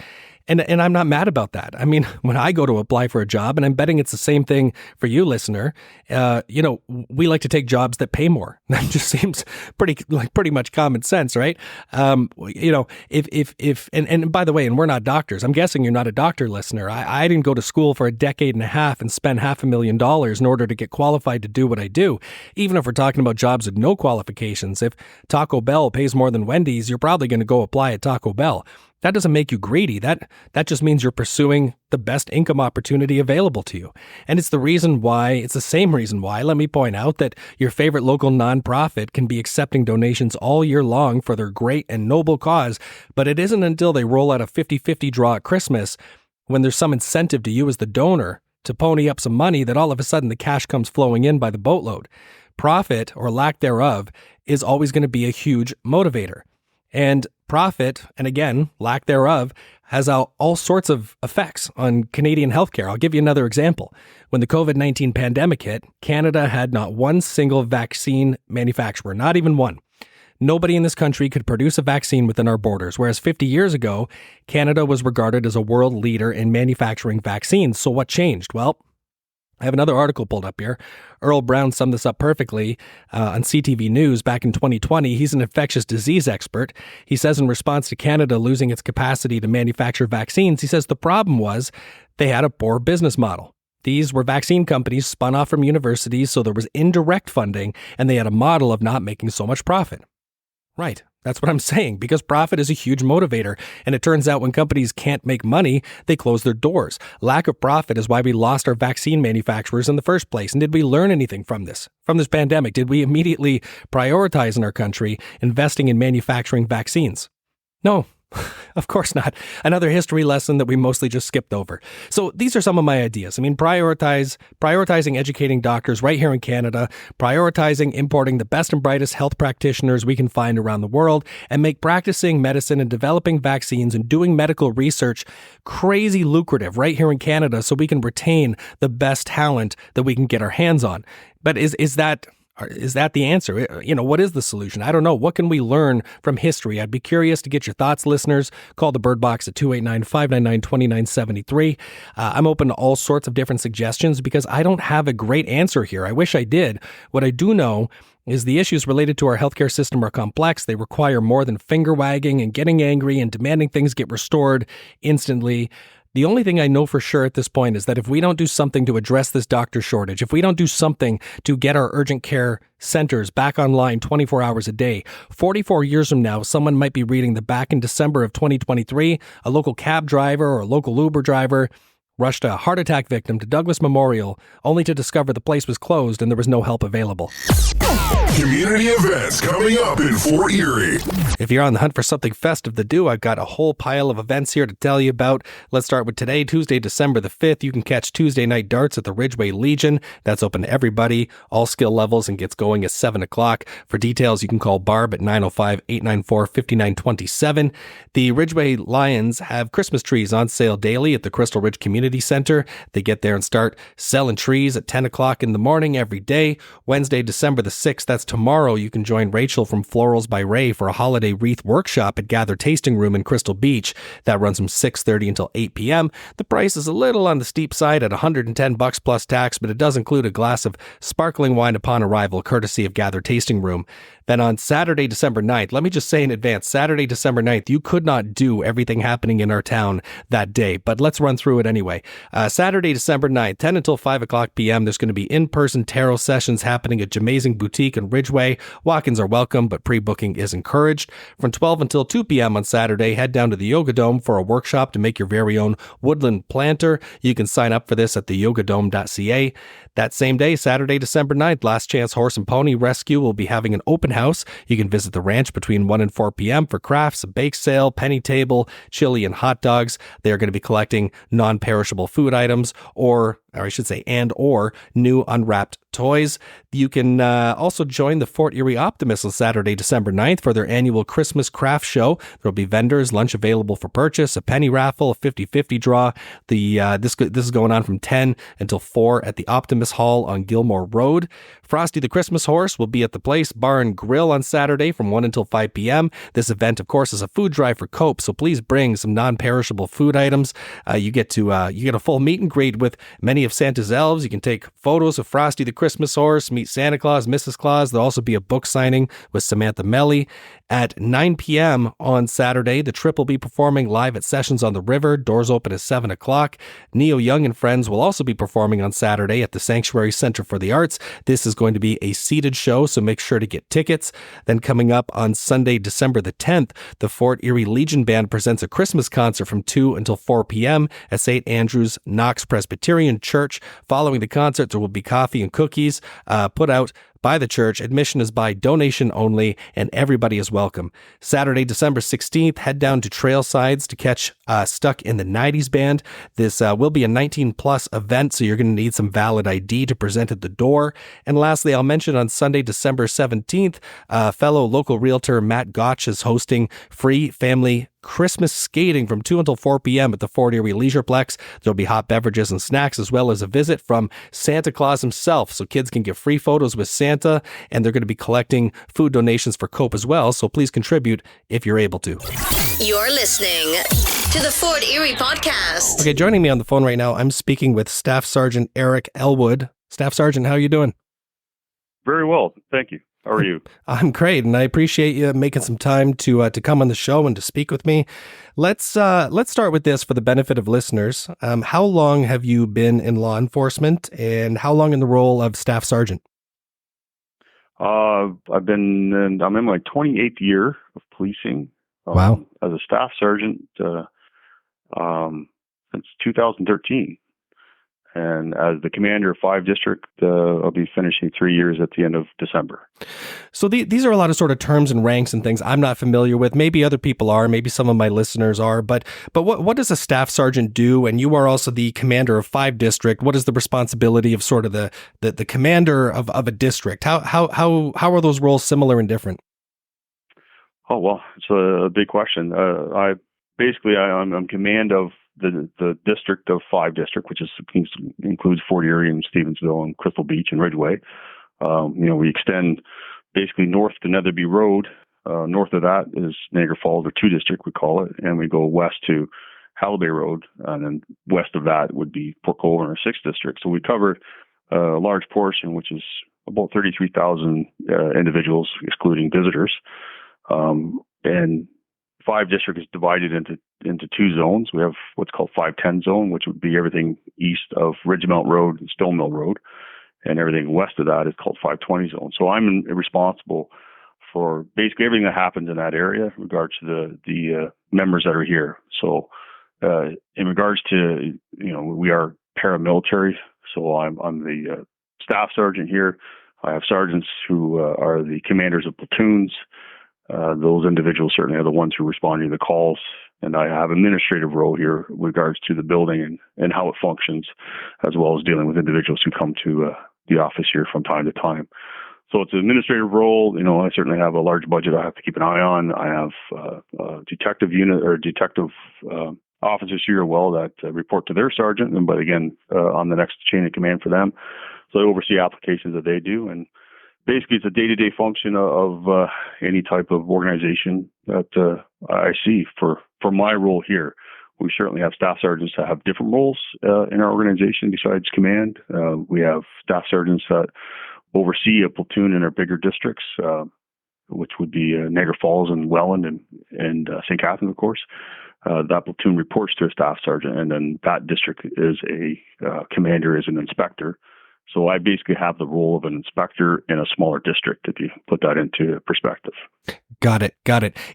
And I'm not mad about that. I mean, when I go to apply for a job, and I'm betting it's the same thing for you, listener, we like to take jobs that pay more. That just seems pretty much common sense, right? If and by the way, and we're not doctors. I'm guessing you're not a doctor, listener. I didn't go to school for a decade and a half and spend $500,000 in order to get qualified to do what I do. Even if we're talking about jobs with no qualifications, if Taco Bell pays more than Wendy's, you're probably going to go apply at Taco Bell. That doesn't make you greedy. That just means you're pursuing the best income opportunity available to you. And it's the same reason why, let me point out, that your favorite local nonprofit can be accepting donations all year long for their great and noble cause, but it isn't until they roll out a 50-50 draw at Christmas, when there's some incentive to you as the donor to pony up some money, that all of a sudden the cash comes flowing in by the boatload. Profit, or lack thereof, is always going to be a huge motivator. And profit, and again, lack thereof, has all sorts of effects on Canadian healthcare. I'll give you another example. When the COVID-19 pandemic hit, Canada had not one single vaccine manufacturer, not even one. Nobody in this country could produce a vaccine within our borders, whereas 50 years ago, Canada was regarded as a world leader in manufacturing vaccines. So what changed? Well, I have another article pulled up here. Earl Brown summed this up perfectly on CTV News back in 2020. He's an infectious disease expert. He says in response to Canada losing its capacity to manufacture vaccines, he says the problem was they had a poor business model. These were vaccine companies spun off from universities, so there was indirect funding, and they had a model of not making so much profit. Right. That's what I'm saying, because profit is a huge motivator. And it turns out when companies can't make money, they close their doors. Lack of profit is why we lost our vaccine manufacturers in the first place. And did we learn anything from this pandemic? Did we immediately prioritize in our country investing in manufacturing vaccines? No. Of course not. Another history lesson that we mostly just skipped over. So these are some of my ideas. I mean, prioritizing educating doctors right here in Canada, prioritizing importing the best and brightest health practitioners we can find around the world, and make practicing medicine and developing vaccines and doing medical research crazy lucrative right here in Canada, so we can retain the best talent that we can get our hands on. But is that the answer? What is the solution? I don't know. What can we learn from history? I'd be curious to get your thoughts, listeners. Call the Byrd Box at 289-599-2973. I'm open to all sorts of different suggestions because I don't have a great answer here. I wish I did. What I do know is the issues related to our healthcare system are complex. They require more than finger wagging and getting angry and demanding things get restored instantly. The only thing I know for sure at this point is that if we don't do something to address this doctor shortage, if we don't do something to get our urgent care centers back online 24 hours a day, 44 years from now, someone might be reading that back in December of 2023, a local cab driver or a local Uber driver rushed a heart attack victim to Douglas Memorial, only to discover the place was closed and there was no help available. Community events coming up in Fort Erie. If you're on the hunt for something festive to do, I've got a whole pile of events here to tell you about. Let's start with today, Tuesday, December the 5th. You can catch Tuesday night darts at the Ridgeway Legion. That's open to everybody, all skill levels, and gets going at 7 o'clock. For details, you can call Barb at 905-894-5927. The Ridgeway Lions have Christmas trees on sale daily at the Crystal Ridge Community Center. They get there and start selling trees at 10 o'clock in the morning every day. Wednesday, December the 6th, that's tomorrow, you can join Rachel from Florals by Ray for a holiday wreath workshop at Gather Tasting Room in Crystal Beach. That runs from 6:30 until 8 p.m. The price is a little on the steep side at $110 plus tax, but it does include a glass of sparkling wine upon arrival, courtesy of Gather Tasting Room. Then on Saturday, December 9th, let me just say in advance, Saturday, December 9th, you could not do everything happening in our town that day, but let's run through it anyway. Saturday, December 9th, 10 until 5 o'clock p.m., there's going to be in-person tarot sessions happening at Jamazing Boutique in Ridgeway. Walk-ins are welcome, but pre-booking is encouraged. From 12 until 2 p.m. on Saturday, head down to the Yoga Dome for a workshop to make your very own woodland planter. You can sign up for this at theyogadome.ca. That same day, Saturday, December 9th, Last Chance Horse and Pony Rescue will be having an open house. You can visit the ranch between 1 and 4 p.m. for crafts, a bake sale, penny table, chili, and hot dogs. They are going to be collecting non-perishable food items or or I should say, or new unwrapped toys. You can also join the Fort Erie Optimists on Saturday, December 9th for their annual Christmas craft show. There'll be vendors, lunch available for purchase, a penny raffle, a 50-50 draw. This is going on from 10 until 4 at the Optimist Hall on Gilmore Road. Frosty the Christmas Horse will be at the Place Bar and Grill on Saturday from 1 until 5 p.m. This event, of course, is a food drive for Cope, so please bring some non-perishable food items. You get a full meet and greet with many of Santa's elves. You can take photos of Frosty the Christmas Horse, meet Santa Claus, Mrs. Claus. There'll also be a book signing with Samantha Melly. At 9 p.m. on Saturday, the Trip will be performing live at Sessions on the River. Doors open at 7 o'clock. Neil Young and Friends will also be performing on Saturday at the Sanctuary Center for the Arts. This is going to be a seated show, so make sure to get tickets. Then coming up on Sunday, December the 10th, the Fort Erie Legion Band presents a Christmas concert from 2 until 4 p.m. at St. Andrew's Knox Presbyterian Church. Following the concert, there will be coffee and cookies put out by the church. Admission is by donation only, and everybody is welcome. Saturday, December 16th, head down to Trailsides to catch Stuck in the 90s Band. This will be a 19-plus event, so you're going to need some valid ID to present at the door. And lastly, I'll mention on Sunday, December 17th, fellow local realtor Matt Gotch is hosting free family Christmas skating from 2 until 4 p.m. at the Fort Erie Leisureplex. There'll be hot beverages and snacks, as well as a visit from Santa Claus himself, so kids can get free photos with Santa, and they're going to be collecting food donations for Cope as well, so please contribute if you're able to. You're listening to the Fort Erie Podcast. Okay, joining me on the phone right now, I'm speaking with Staff Sergeant Eric Ellwood. Staff Sergeant, how are you doing? Very well, thank you. How are you? I'm great, and I appreciate you making some time to come on the show and to speak with me. Let's start with this for the benefit of listeners. How long have you been in law enforcement, and how long in the role of staff sergeant? I'm in my 28th year of policing. Wow! As a staff sergeant since 2013. And as the commander of 5 District, I'll be finishing 3 years at the end of December. So these are a lot of sort of terms and ranks and things I'm not familiar with. Maybe other people are, maybe some of my listeners are, but what does a staff sergeant do? And you are also the commander of 5 District. What is the responsibility of sort of the commander of a district? How are those roles similar and different? Oh, well, it's a big question. I'm command of the district of 5 District, which includes Fort Erie and Stevensville and Crystal Beach and Ridgeway. We extend basically north to Netherby Road. North of that is Niagara Falls, or 2 District, we call it, and we go west to Halliday Road, and then west of that would be Port Colborne, or 6th District. So we cover a large portion, which is about 33,000 individuals, excluding visitors. And 5 District is divided into 2 zones. We have what's called 510 zone, which would be everything east of Ridgemount Road and Stone Mill Road, and everything west of that is called 520 zone. So I'm responsible for basically everything that happens in that area in regards to the members that are here. So in regards to, we are paramilitary, so I'm the staff sergeant here. I have sergeants who are the commanders of platoons. Those individuals certainly are the ones who respond to the calls, and I have an administrative role here with regards to the building and how it functions, as well as dealing with individuals who come to the office here from time to time. So it's an administrative role. I certainly have a large budget I have to keep an eye on. I have a detective unit or detective officers here as well that report to their sergeant, but again, I'm the next chain of command for them. So I oversee applications that they do, and basically, it's a day-to-day function of any type of organization that I see. For my role here, we certainly have staff sergeants that have different roles in our organization besides command. We have staff sergeants that oversee a platoon in our bigger districts, which would be Niagara Falls and Welland and St. Catharines, of course. That platoon reports to a staff sergeant, and then that district is a commander is an inspector. So I basically have the role of an inspector in a smaller district, if you put that into perspective. Got it.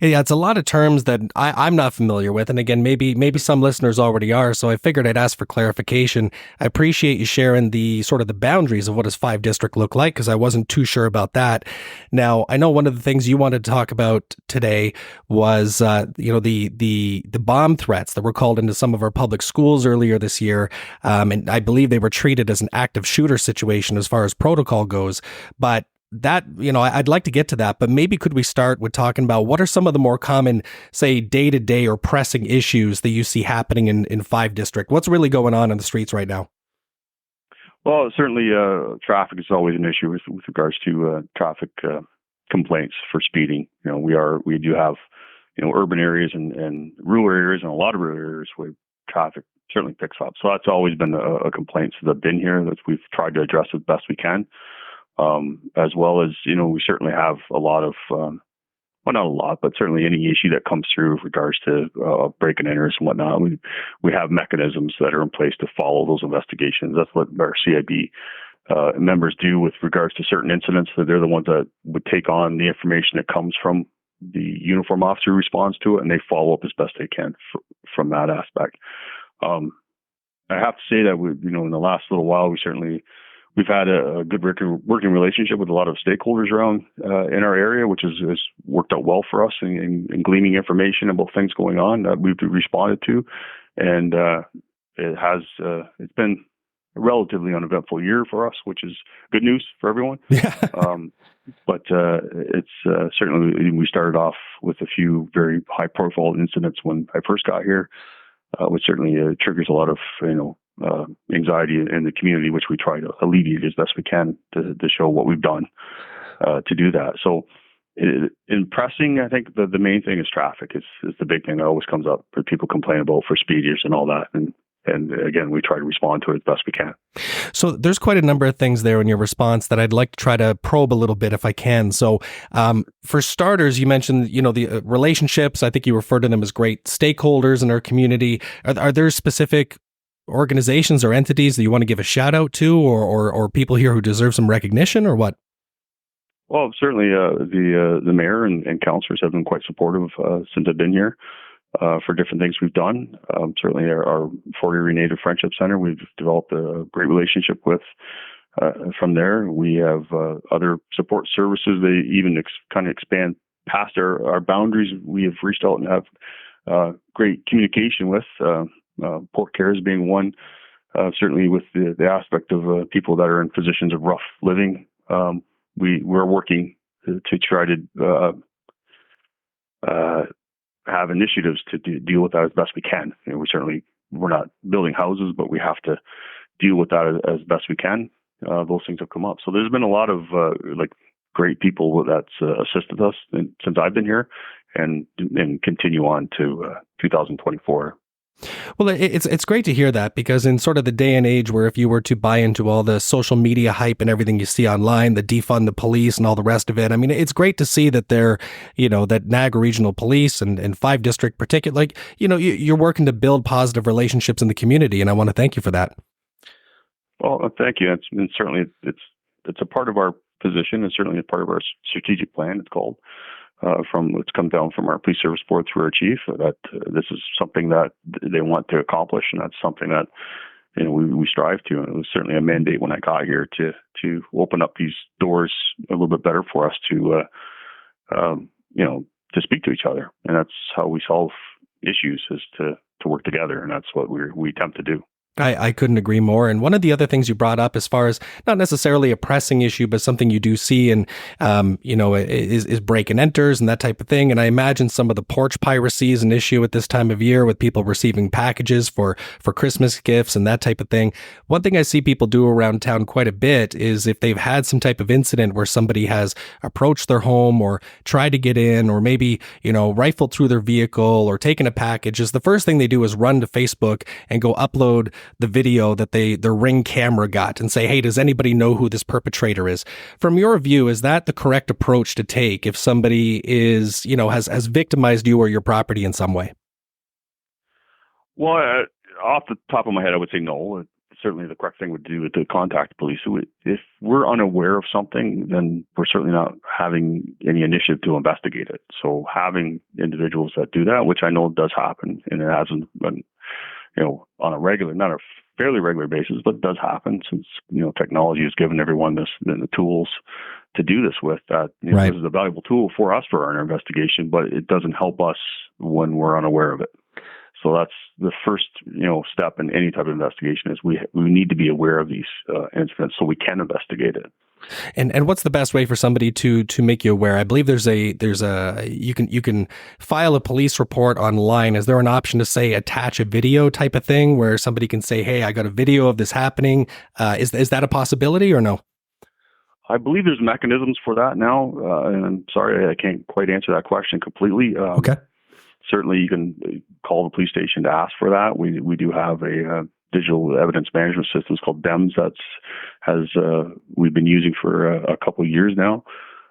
Yeah, it's a lot of terms that I'm not familiar with. And again, maybe some listeners already are. So I figured I'd ask for clarification. I appreciate you sharing the sort of the boundaries of what does 5 district look like, because I wasn't too sure about that. Now, I know one of the things you wanted to talk about today was, the bomb threats that were called into some of our public schools earlier this year. And I believe they were treated as an active shooter situation as far as protocol goes. But that, I'd like to get to that, but maybe could we start with talking about what are some of the more common, say, day-to-day or pressing issues that you see happening in 5 district? What's really going on in the streets right now? Well, certainly traffic is always an issue with regards to traffic complaints for speeding. We do have, urban areas and rural areas, and a lot of rural areas where traffic certainly picks up. So that's always been a complaint since I've been here that we've tried to address as best we can. As well as, we certainly have a lot of, well, not a lot, but certainly any issue that comes through with regards to break and enters and whatnot. We have mechanisms that are in place to follow those investigations. That's what our CIB members do with regards to certain incidents, that they're the ones that would take on the information that comes from the uniform officer who responds to it, and they follow up as best they can from that aspect. I have to say that in the last little while, we've had a good working relationship with a lot of stakeholders around in our area, which has worked out well for us in gleaning information about things going on that we've responded to. And it's been a relatively uneventful year for us, which is good news for everyone. Yeah. But it's certainly, we started off with a few very high-profile incidents when I first got here, which certainly triggers a lot of, anxiety in the community, which we try to alleviate as best we can to show what we've done to do that. So in pressing, I think the main thing is traffic is the big thing that always comes up for people complain about for speeders and all that. And again, we try to respond to it as best we can. So there's quite a number of things there in your response that I'd like to try to probe a little bit if I can. So for starters, you mentioned, the relationships. I think you referred to them as great stakeholders in our community. Are there specific organizations or entities that you want to give a shout out to, or people here who deserve some recognition, or what? Well, certainly the mayor and councillors have been quite supportive since I've been here for different things we've done. Certainly our Fort Erie Native Friendship Center, we've developed a great relationship with. From there, we have other support services. They even kind of expand past our boundaries. We have reached out and have great communication with Port Cares being one, certainly with the aspect of people that are in positions of rough living. We're working to try to have initiatives to deal with that as best we can. We're not building houses, but we have to deal with that as best we can. Those things have come up. So there's been a lot of great people that's assisted us since I've been here, and continue on to 2024. Well, it's great to hear that, because in sort of the day and age where if you were to buy into all the social media hype and everything you see online, the defund the police and all the rest of it, I mean, it's great to see that that Niagara Regional Police and 5 District particularly, you're working to build positive relationships in the community, and I want to thank you for that. Well, thank you. And certainly it's a part of our position, and certainly a part of our strategic plan. It's called. It's come down from our police service board through our chief, that this is something that they want to accomplish, and that's something that we strive to. And it was certainly a mandate when I got here to open up these doors a little bit better for us to speak to each other, and that's how we solve issues, is to work together, and that's what we attempt to do. I couldn't agree more. And one of the other things you brought up, as far as not necessarily a pressing issue, but something you do see, and is break and enters and that type of thing. And I imagine some of the porch piracy is an issue at this time of year, with people receiving packages for Christmas gifts and that type of thing. One thing I see people do around town quite a bit is if they've had some type of incident where somebody has approached their home or tried to get in, or maybe, rifled through their vehicle or taken a package, is the first thing they do is run to Facebook and go upload the video that their Ring camera got and say, hey, does anybody know who this perpetrator is? From your view, is that the correct approach to take if somebody is, has victimized you or your property in some way? Well, off the top of my head, I would say no. certainly the correct thing would do to contact the police. If we're unaware of something, then we're certainly not having any initiative to investigate it. So having individuals that do that, which I know does happen, and it hasn't been, on a regular, not a fairly regular basis, but it does happen since, technology has given everyone the tools to do this with. That Right. This is a valuable tool for us for our investigation, but it doesn't help us when we're unaware of it. So that's the first, step in any type of investigation is we need to be aware of these incidents so we can investigate it. And what's the best way for somebody to make you aware? I believe there's a you can file a police report online. Is there an option to say attach a video type of thing where somebody can say, hey, I got a video of this happening? Is that a possibility or no? I believe there's mechanisms for that now. And I'm sorry, I can't quite answer that question completely. Okay. Certainly you can call the police station to ask for that. We do have a digital evidence management system called DEMS we've been using for a couple of years now.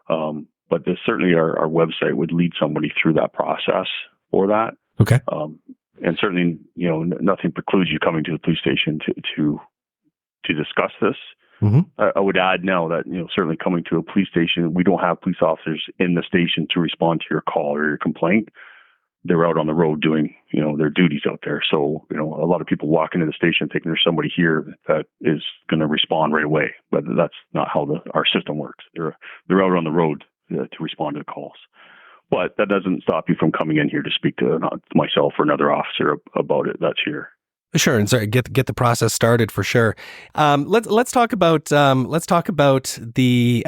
But certainly our website would lead somebody through that process for that. Okay. And certainly, nothing precludes you coming to the police station to discuss this. Mm-hmm. I would add now that, certainly coming to a police station, we don't have police officers in the station to respond to your call or your complaint. They're out on the road doing, their duties out there. So, a lot of people walk into the station thinking there's somebody here that is going to respond right away. But that's not how our system works. They're out on the road to respond to the calls. But that doesn't stop you from coming in here to speak to myself or another officer about it that's here. Sure, and sorry, get the process started for sure. Let's talk about the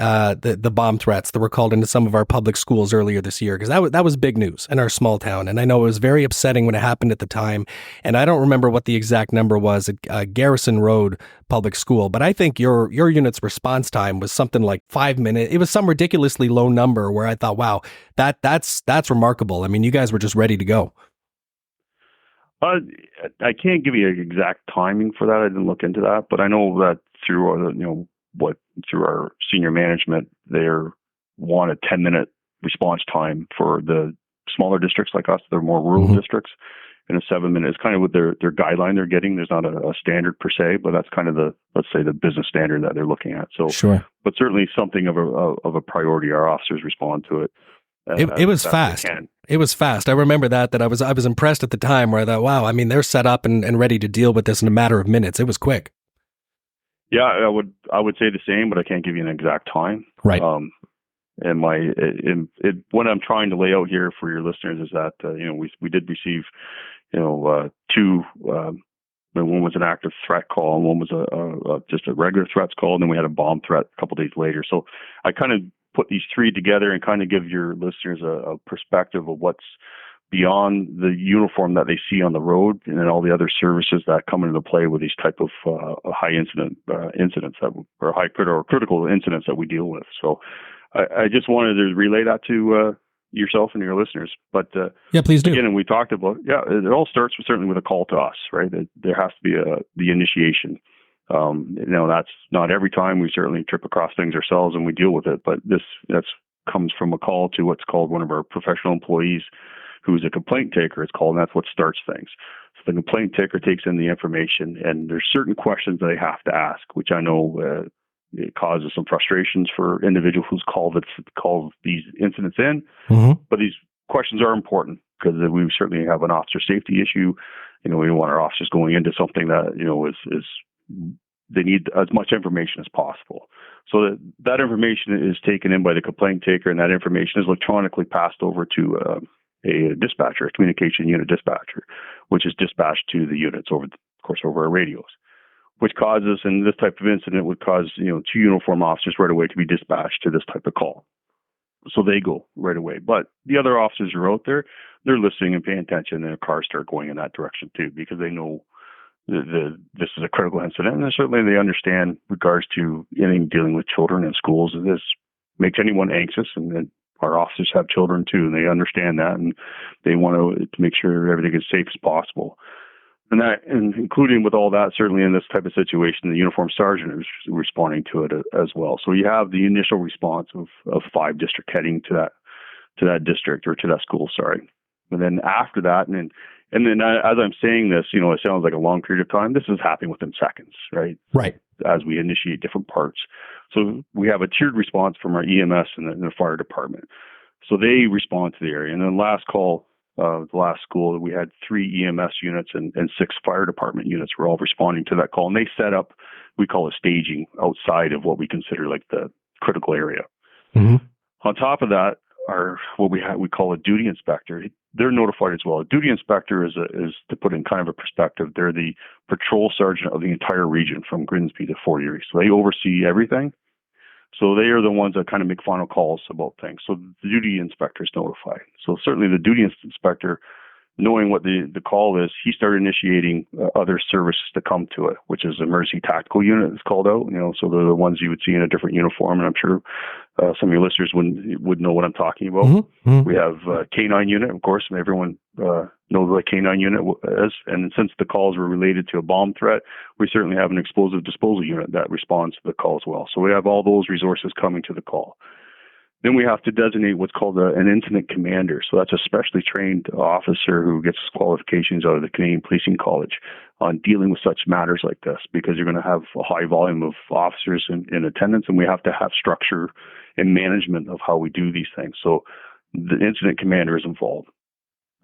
bomb threats that were called into some of our public schools earlier this year, because that was big news in our small town, and I know it was very upsetting when it happened at the time. And I don't remember what the exact number was at Garrison Road Public School, but I think your unit's response time was something like 5 minutes. It was some ridiculously low number where I thought, wow, that's remarkable. I mean, you guys were just ready to go. I can't give you an exact timing for that. I didn't look into that, but I know that through our senior management, they want a 10-minute response time for the smaller districts like us. They're more rural districts, and a 7-minute is kind of what their guideline they're getting. There's not a standard per se, but that's kind of let's say the business standard that they're looking at. So, sure. But certainly something of a priority. Our officers respond to it. It was fast. It was fast. I remember that I was impressed at the time where I thought, wow, I mean, they're set up and ready to deal with this in a matter of minutes. It was quick. Yeah, I would say the same, but I can't give you an exact time. Right. And what I'm trying to lay out here for your listeners is that, we did receive, two, one was an active threat call and one was just a regular threats call. And then we had a bomb threat a couple days later. So I kind of put these three together and kind of give your listeners a perspective of what's beyond the uniform that they see on the road and then all the other services that come into play with these type of high incidents or high critical incidents that we deal with. So I just wanted to relay that to yourself and your listeners. But yeah, please do. Again, and we talked about, it all starts certainly with a call to us, right? There has to be the initiation. That's not every time. We certainly trip across things ourselves and we deal with it, but that's comes from a call to what's called one of our professional employees who's a complaint taker, it's called, and that's what starts things. So the complaint taker takes in the information and there's certain questions they have to ask, which I know it causes some frustrations for individuals who's called these incidents in, but these questions are important because we certainly have an officer safety issue. We want our officers going into something that, is they need as much information as possible. So that information is taken in by the complaint taker, and that information is electronically passed over to a dispatcher, a communication unit dispatcher, which is dispatched to the units over our radios, which causes, and this type of incident would cause, 2 uniform officers right away to be dispatched to this type of call. So they go right away. But the other officers are out there, they're listening and paying attention, and their cars start going in that direction too, because they know this is a critical incident, and certainly they understand regards to anything dealing with children in schools. This makes anyone anxious, and our officers have children too, and they understand that, and they want to make sure everything is safe as possible. And including with all that, certainly in this type of situation, the uniformed sergeant is responding to it as well. So you have the initial response of 5 district heading to that district or to that school, sorry. And then after that, and And then as I'm saying this, it sounds like a long period of time. This is happening within seconds, right? Right. As we initiate different parts. So we have a tiered response from our EMS and the fire department. So they respond to the area. And then last call, the last school, we had 3 EMS units and 6 fire department units were all responding to that call. And they set up, we call it staging, outside of what we consider like the critical area. Mm-hmm. On top of that, we call a duty inspector. They're notified as well. A duty inspector is to put in kind of a perspective, they're the patrol sergeant of the entire region from Grimsby to Fort Erie. So they oversee everything. So they are the ones that kind of make final calls about things. So the duty inspector is notified. So certainly the duty inspector, knowing what the call is, he started initiating other services to come to it, which is emergency tactical unit is called out. So they're the ones you would see in a different uniform, and I'm sure some of your listeners would know what I'm talking about. Mm-hmm. Mm-hmm. We have K9 unit, of course, and everyone knows what a K9 unit is. And since the calls were related to a bomb threat, we certainly have an explosive disposal unit that responds to the call as well. So we have all those resources coming to the call. Then we have to designate what's called an incident commander. So that's a specially trained officer who gets qualifications out of the Canadian Policing College on dealing with such matters like this, because you're going to have a high volume of officers in attendance, and we have to have structure and management of how we do these things. So the incident commander is involved.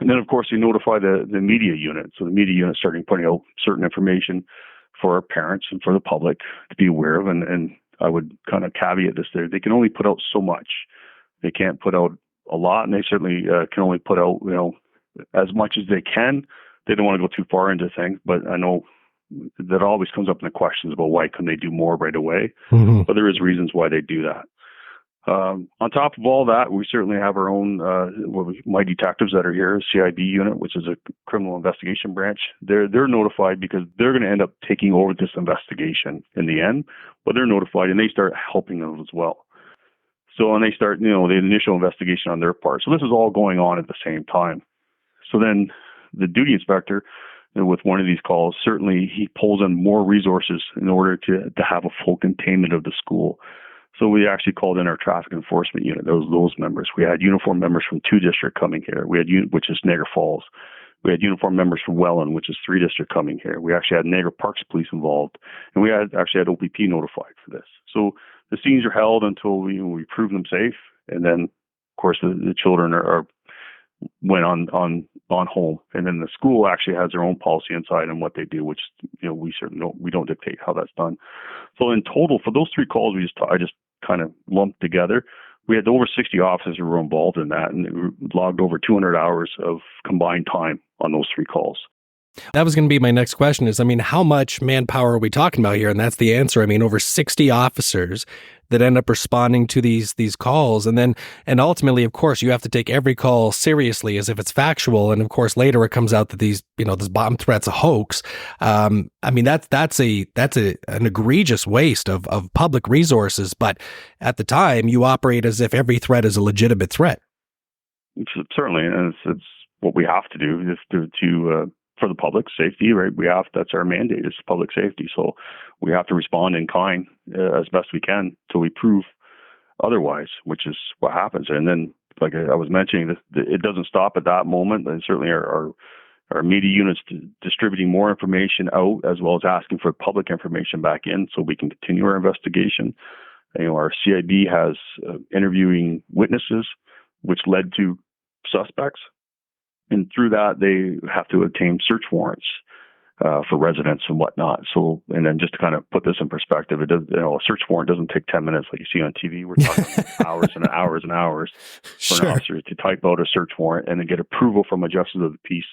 And then, of course, you notify the media unit. So the media unit starting putting out certain information for our parents and for the public to be aware of, and I would kind of caveat this there. They can only put out so much. They can't put out a lot, and they certainly can only put out, as much as they can. They don't want to go too far into things, but I know that always comes up in the questions about why couldn't they do more right away. Mm-hmm. But there is reasons why they do that. On top of all that, we certainly have our own, my detectives that are here, CIB unit, which is a criminal investigation branch. They're notified because they're going to end up taking over this investigation in the end, but they're notified and they start helping them as well. So, and they start, the initial investigation on their part. So this is all going on at the same time. So then the duty inspector, with one of these calls, certainly he pulls in more resources in order to have a full containment of the school. So we actually called in our traffic enforcement unit, those members. We had uniformed members from 2 district coming here. We had which is Niagara Falls. We had uniformed members from Welland, which is 3 district coming here. We actually had Niagara Parks Police involved, and we actually had OPP notified for this. So the scenes are held until we prove them safe, and then of course the children went on home, and then the school actually has their own policy inside on what they do, which we don't dictate how that's done. So in total, for those 3 calls I just kind of lumped together, we had over 60 officers who were involved in that, and it logged over 200 hours of combined time on those 3 calls. That was going to be my next question is, how much manpower are we talking about here? And that's the answer. Over 60 officers that end up responding to these calls. And ultimately, of course, you have to take every call seriously as if it's factual. And of course, later it comes out that this bomb threat's a hoax. That's an egregious waste of public resources. But at the time, you operate as if every threat is a legitimate threat. Certainly. And it's what we have to do is to for the public safety, right? That's our mandate, is public safety. So we have to respond in kind as best we can till we prove otherwise, which is what happens. And then, like I was mentioning, it doesn't stop at that moment. And certainly our media units distributing more information out, as well as asking for public information back in so we can continue our investigation. Our CIB has interviewing witnesses, which led to suspects. And through that, they have to obtain search warrants for residents and whatnot. So, and then just to kind of put this in perspective, a search warrant doesn't take 10 minutes like you see on TV. We're talking hours and hours and hours for an officer to type out a search warrant and then get approval from a justice of the peace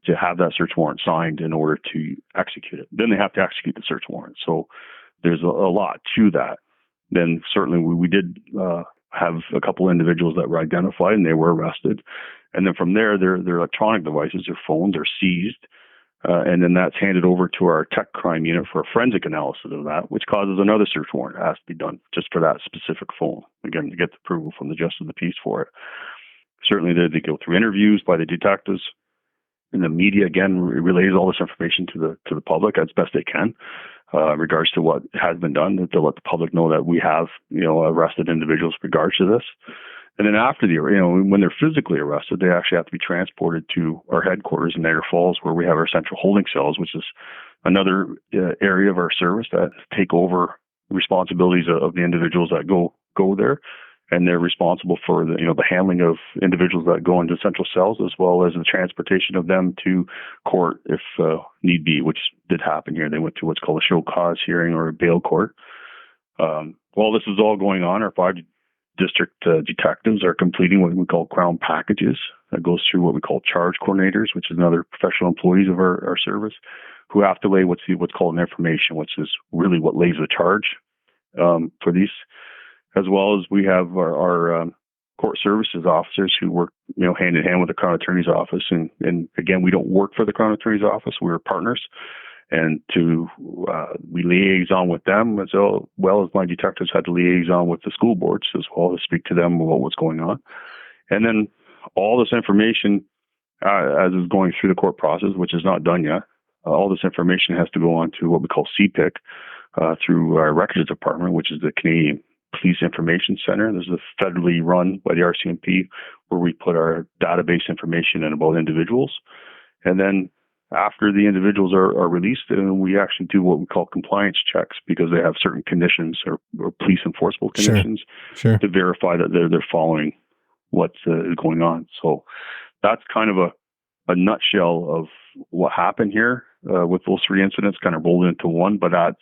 to have that search warrant signed in order to execute it. Then they have to execute the search warrant. So there's a lot to that. Then certainly we did have a couple individuals that were identified and they were arrested. And then from there, their electronic devices, their phones, are seized. And then that's handed over to our tech crime unit for a forensic analysis of that, which causes another search warrant that has to be done just for that specific phone, again, to get the approval from the justice of the peace for it. Certainly, they go through interviews by the detectives. And the media, again, relays all this information to the public as best they can in regards to what has been done, to let the public know that we have, arrested individuals with regards to this. And then after when they're physically arrested, they actually have to be transported to our headquarters in Niagara Falls, where we have our central holding cells, which is another area of our service that take over responsibilities of the individuals that go there. And they're responsible for the handling of individuals that go into central cells, as well as the transportation of them to court if need be, which did happen here. They went to what's called a show cause hearing or a bail court. While this is all going on, our 5 district detectives are completing what we call Crown packages. That goes through what we call charge coordinators, which is another professional employees of our service, who have to lay what's called an information, which is really what lays the charge for these. As well as we have our court services officers who work, hand in hand with the Crown Attorney's office. And again, we don't work for the Crown Attorney's office. We're partners. And we liaison with them as well as my detectives had to liaison with the school boards as well to speak to them about what's going on. And then all this information, as is going through the court process, which is not done yet, all this information has to go on to what we call CPIC through our records department, which is the Canadian Police Information Center. This is federally run by the RCMP, where we put our database information in about individuals. And then after the individuals are released, we actually do what we call compliance checks, because they have certain conditions or police enforceable conditions Sure. to verify that they're following what's going on. So that's kind of a nutshell of what happened here with those 3 incidents, kind of rolled into one, but that's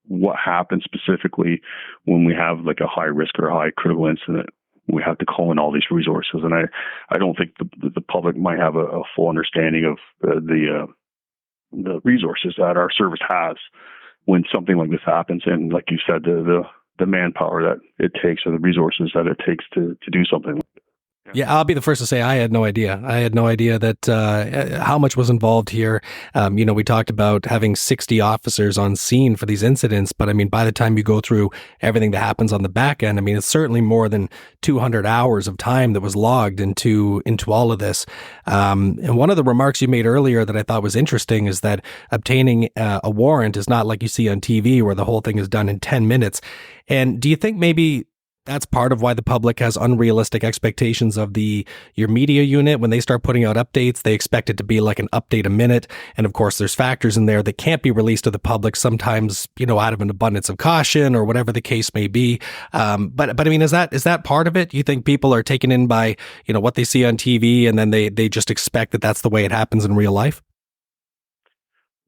what happens specifically when we have like a high risk or a high critical incident. We have to call in all these resources. And I don't think the public might have a full understanding of the resources that our service has when something like this happens. And like you said, the manpower that it takes, or the resources that it takes to do something like that. Yeah, I'll be the first to say I had no idea. I had no idea that how much was involved here. We talked about having 60 officers on scene for these incidents, but I mean, by the time you go through everything that happens on the back end, I mean, it's certainly more than 200 hours of time that was logged into all of this. And one of the remarks you made earlier that I thought was interesting is that obtaining a warrant is not like you see on TV, where the whole thing is done in 10 minutes. And do you think maybe that's part of why the public has unrealistic expectations of your media unit? When they start putting out updates, they expect it to be like an update a minute. And of course, there's factors in there that can't be released to the public, sometimes, out of an abundance of caution or whatever the case may be. But I mean, is that part of it? You think people are taken in by, what they see on TV, and then they just expect that that's the way it happens in real life?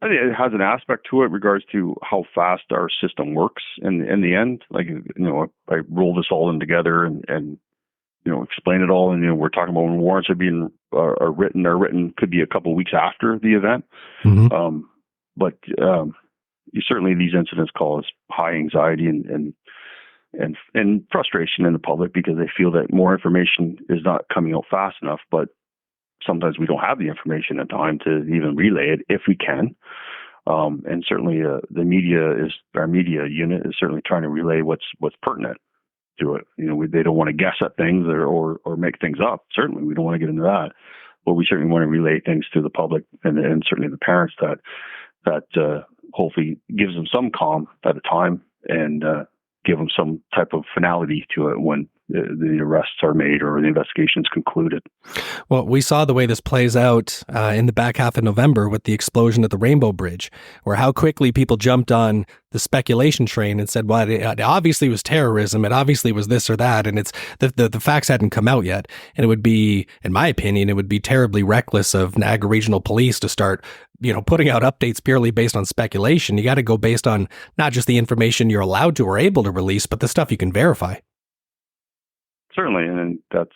I think it has an aspect to it in regards to how fast our system works in the end. Like, I roll this all in together and explain it all. And, we're talking about when warrants are written could be a couple of weeks after the event. Mm-hmm. But certainly these incidents cause high anxiety and frustration in the public, because they feel that more information is not coming out fast enough. But sometimes we don't have the information in time to even relay it if we can. And certainly our media unit is certainly trying to relay what's pertinent to it. They don't want to guess at things or make things up. Certainly we don't want to get into that, but we certainly want to relay things to the public and certainly the parents that hopefully gives them some calm at a time and give them some type of finality to it when the arrests are made or the investigation's concluded. Well, we saw the way this plays out in the back half of November with the explosion at the Rainbow Bridge, where how quickly people jumped on the speculation train and said, well, it obviously was terrorism. It obviously was this or that. And it's the facts hadn't come out yet. And it would be, in my opinion, it would be terribly reckless of Niagara Regional Police to start putting out updates purely based on speculation. You got to go based on not just the information you're allowed to or able to release, but the stuff you can verify. Certainly, and that's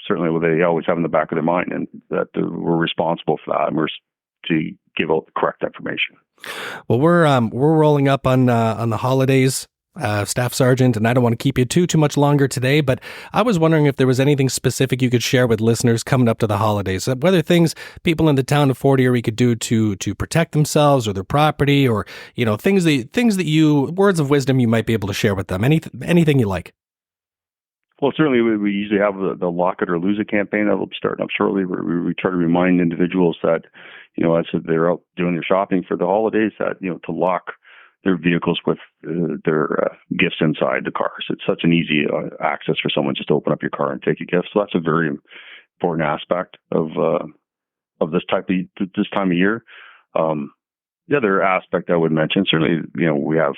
certainly what they always have in the back of their mind, and that we're responsible for that, and we're to give out the correct information. Well, we're rolling up on the holidays, Staff Sergeant, and I don't want to keep you too much longer today, but I was wondering if there was anything specific you could share with listeners coming up to the holidays, whether things people in the town of Fort Erie could do to protect themselves or their property, or things that words of wisdom you might be able to share with them. Anything you like. Well, certainly we usually have the Lock It or Lose It campaign that will be starting up shortly, where we try to remind individuals that, as they're out doing their shopping for the holidays, that, to lock their vehicles with their gifts inside the cars. It's such an easy access for someone just to open up your car and take a gift. So that's a very important aspect of this time of year. The other aspect I would mention, certainly, we have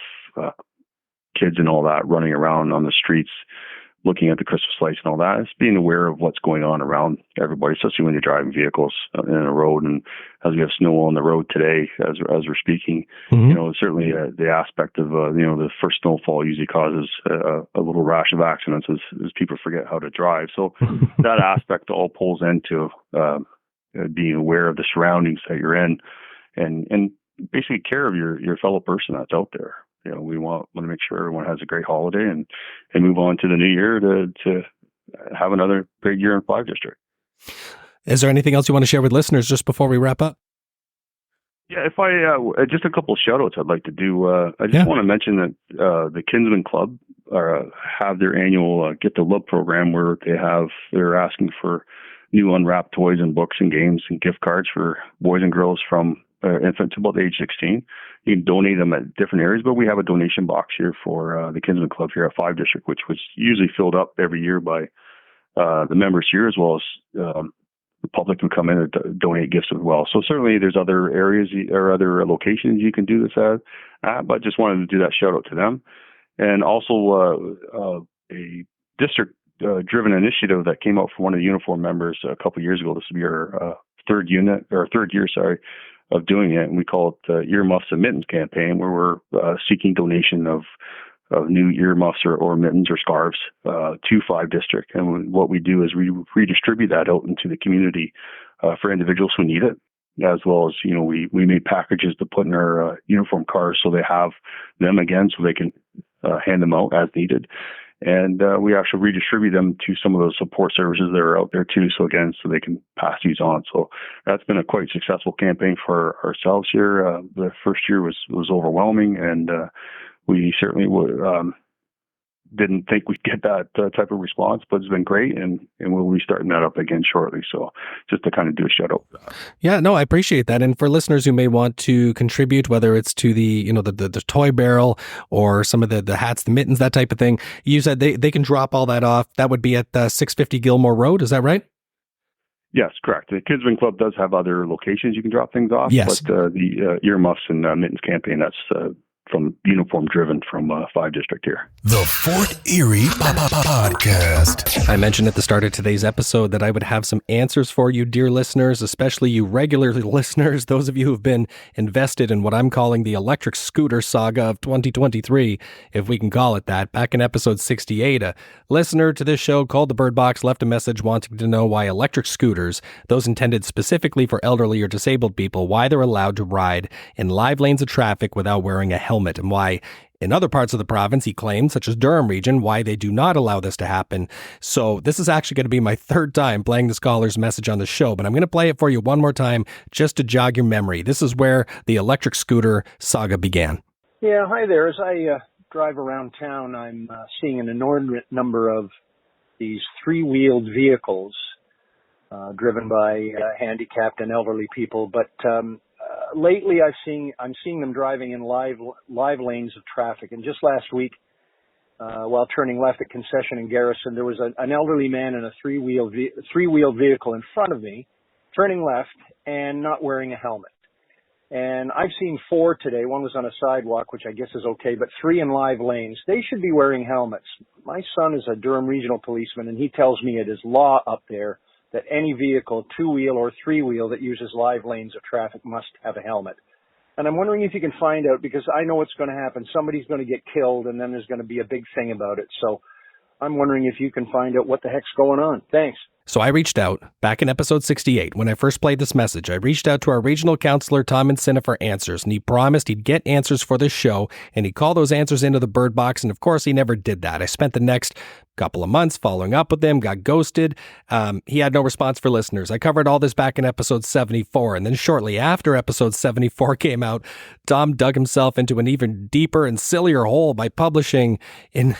kids and all that running around on the streets, looking at the Christmas lights and all that. It's being aware of what's going on around everybody, especially when you're driving vehicles in a road. And as we have snow on the road today, as we're speaking, certainly the aspect of the first snowfall usually causes a little rash of accidents as people forget how to drive. So that aspect all pulls into being aware of the surroundings that you're in, and basically care of your fellow person that's out there. We want to make sure everyone has a great holiday and move on to the new year to have another great year in 5 District. Is there anything else you want to share with listeners just before we wrap up? Yeah, if I just a couple of shout outs I'd like to do. I just want to mention that the Kinsman Club have their annual Get to Love program where they're asking for new unwrapped toys and books and games and gift cards for boys and girls from infant to about age 16. You can donate them at different areas, but we have a donation box here for the Kinsman Club here at 5 District, which was usually filled up every year by the members here, as well as the public can come in and donate gifts as well. So certainly there's other areas or other locations you can do this at, but just wanted to do that shout out to them. And also a district driven initiative that came out from one of the uniform members a couple of years ago. This will be our third year, of doing it, and we call it the Earmuffs and Mittens campaign, where we're seeking donation of new earmuffs or mittens or scarves to 5 District. And what we do is we redistribute that out into the community for individuals who need it, as well as we make packages to put in our uniform cars so they have them again, so they can hand them out as needed. And we actually redistribute them to some of those support services that are out there too. So again, so they can pass these on. So that's been a quite successful campaign for ourselves here. The first year was overwhelming, and we certainly didn't think we'd get that type of response, but it's been great, and we'll be starting that up again shortly. So just to kind of do a shout out. Yeah, no, I appreciate that. And for listeners who may want to contribute, whether it's to the the toy barrel or some of the hats, the mittens, that type of thing, you said they can drop all that off. That would be at 650 Gilmore Road. Is that right? Yes, correct. The Kinsman Club does have other locations you can drop things off. Yes. But the Earmuffs and Mittens campaign, that's from uniform driven from 5 District here. The Fort Erie Podcast. I mentioned at the start of today's episode that I would have some answers for you, dear listeners, especially you regular listeners, those of you who've been invested in what I'm calling the electric scooter saga of 2023, if we can call it that. Back in episode 68, a listener to this show called the Byrd Box left a message wanting to know why electric scooters, those intended specifically for elderly or disabled people, why they're allowed to ride in live lanes of traffic without wearing a helmet, and why in other parts of the province, he claimed, such as Durham region, why they do not allow this to happen. So this is actually going to be my third time playing this caller's message on the show, but I'm going to play it for you one more time just to jog your memory. This is where the electric scooter saga began. Yeah, hi there. As I drive around town, I'm seeing an inordinate number of these three-wheeled vehicles driven by handicapped and elderly people, but lately I'm seeing them driving in live lanes of traffic. And just last week, while turning left at Concession and Garrison, there was an elderly man in a three-wheeled vehicle in front of me, turning left and not wearing a helmet. And I've seen 4 today. One was on a sidewalk, which I guess is okay, but 3 in live lanes. They should be wearing helmets. My son is a Durham regional policeman, and he tells me it is law up there that any vehicle, 2-wheel or 3-wheel, that uses live lanes of traffic must have a helmet. And I'm wondering if you can find out, because I know what's going to happen. Somebody's going to get killed, and then there's going to be a big thing about it. So I'm wondering if you can find out what the heck's going on. Thanks. So I reached out back in episode 68 when I first played this message. I reached out to our regional counselor, Tom Encina, for answers, and he promised he'd get answers for this show, and he'd call those answers into the Byrd Box, and of course he never did that. I spent the next couple of months following up with him, got ghosted. He had no response for listeners. I covered all this back in episode 74, and then shortly after episode 74 came out, Tom dug himself into an even deeper and sillier hole by publishing in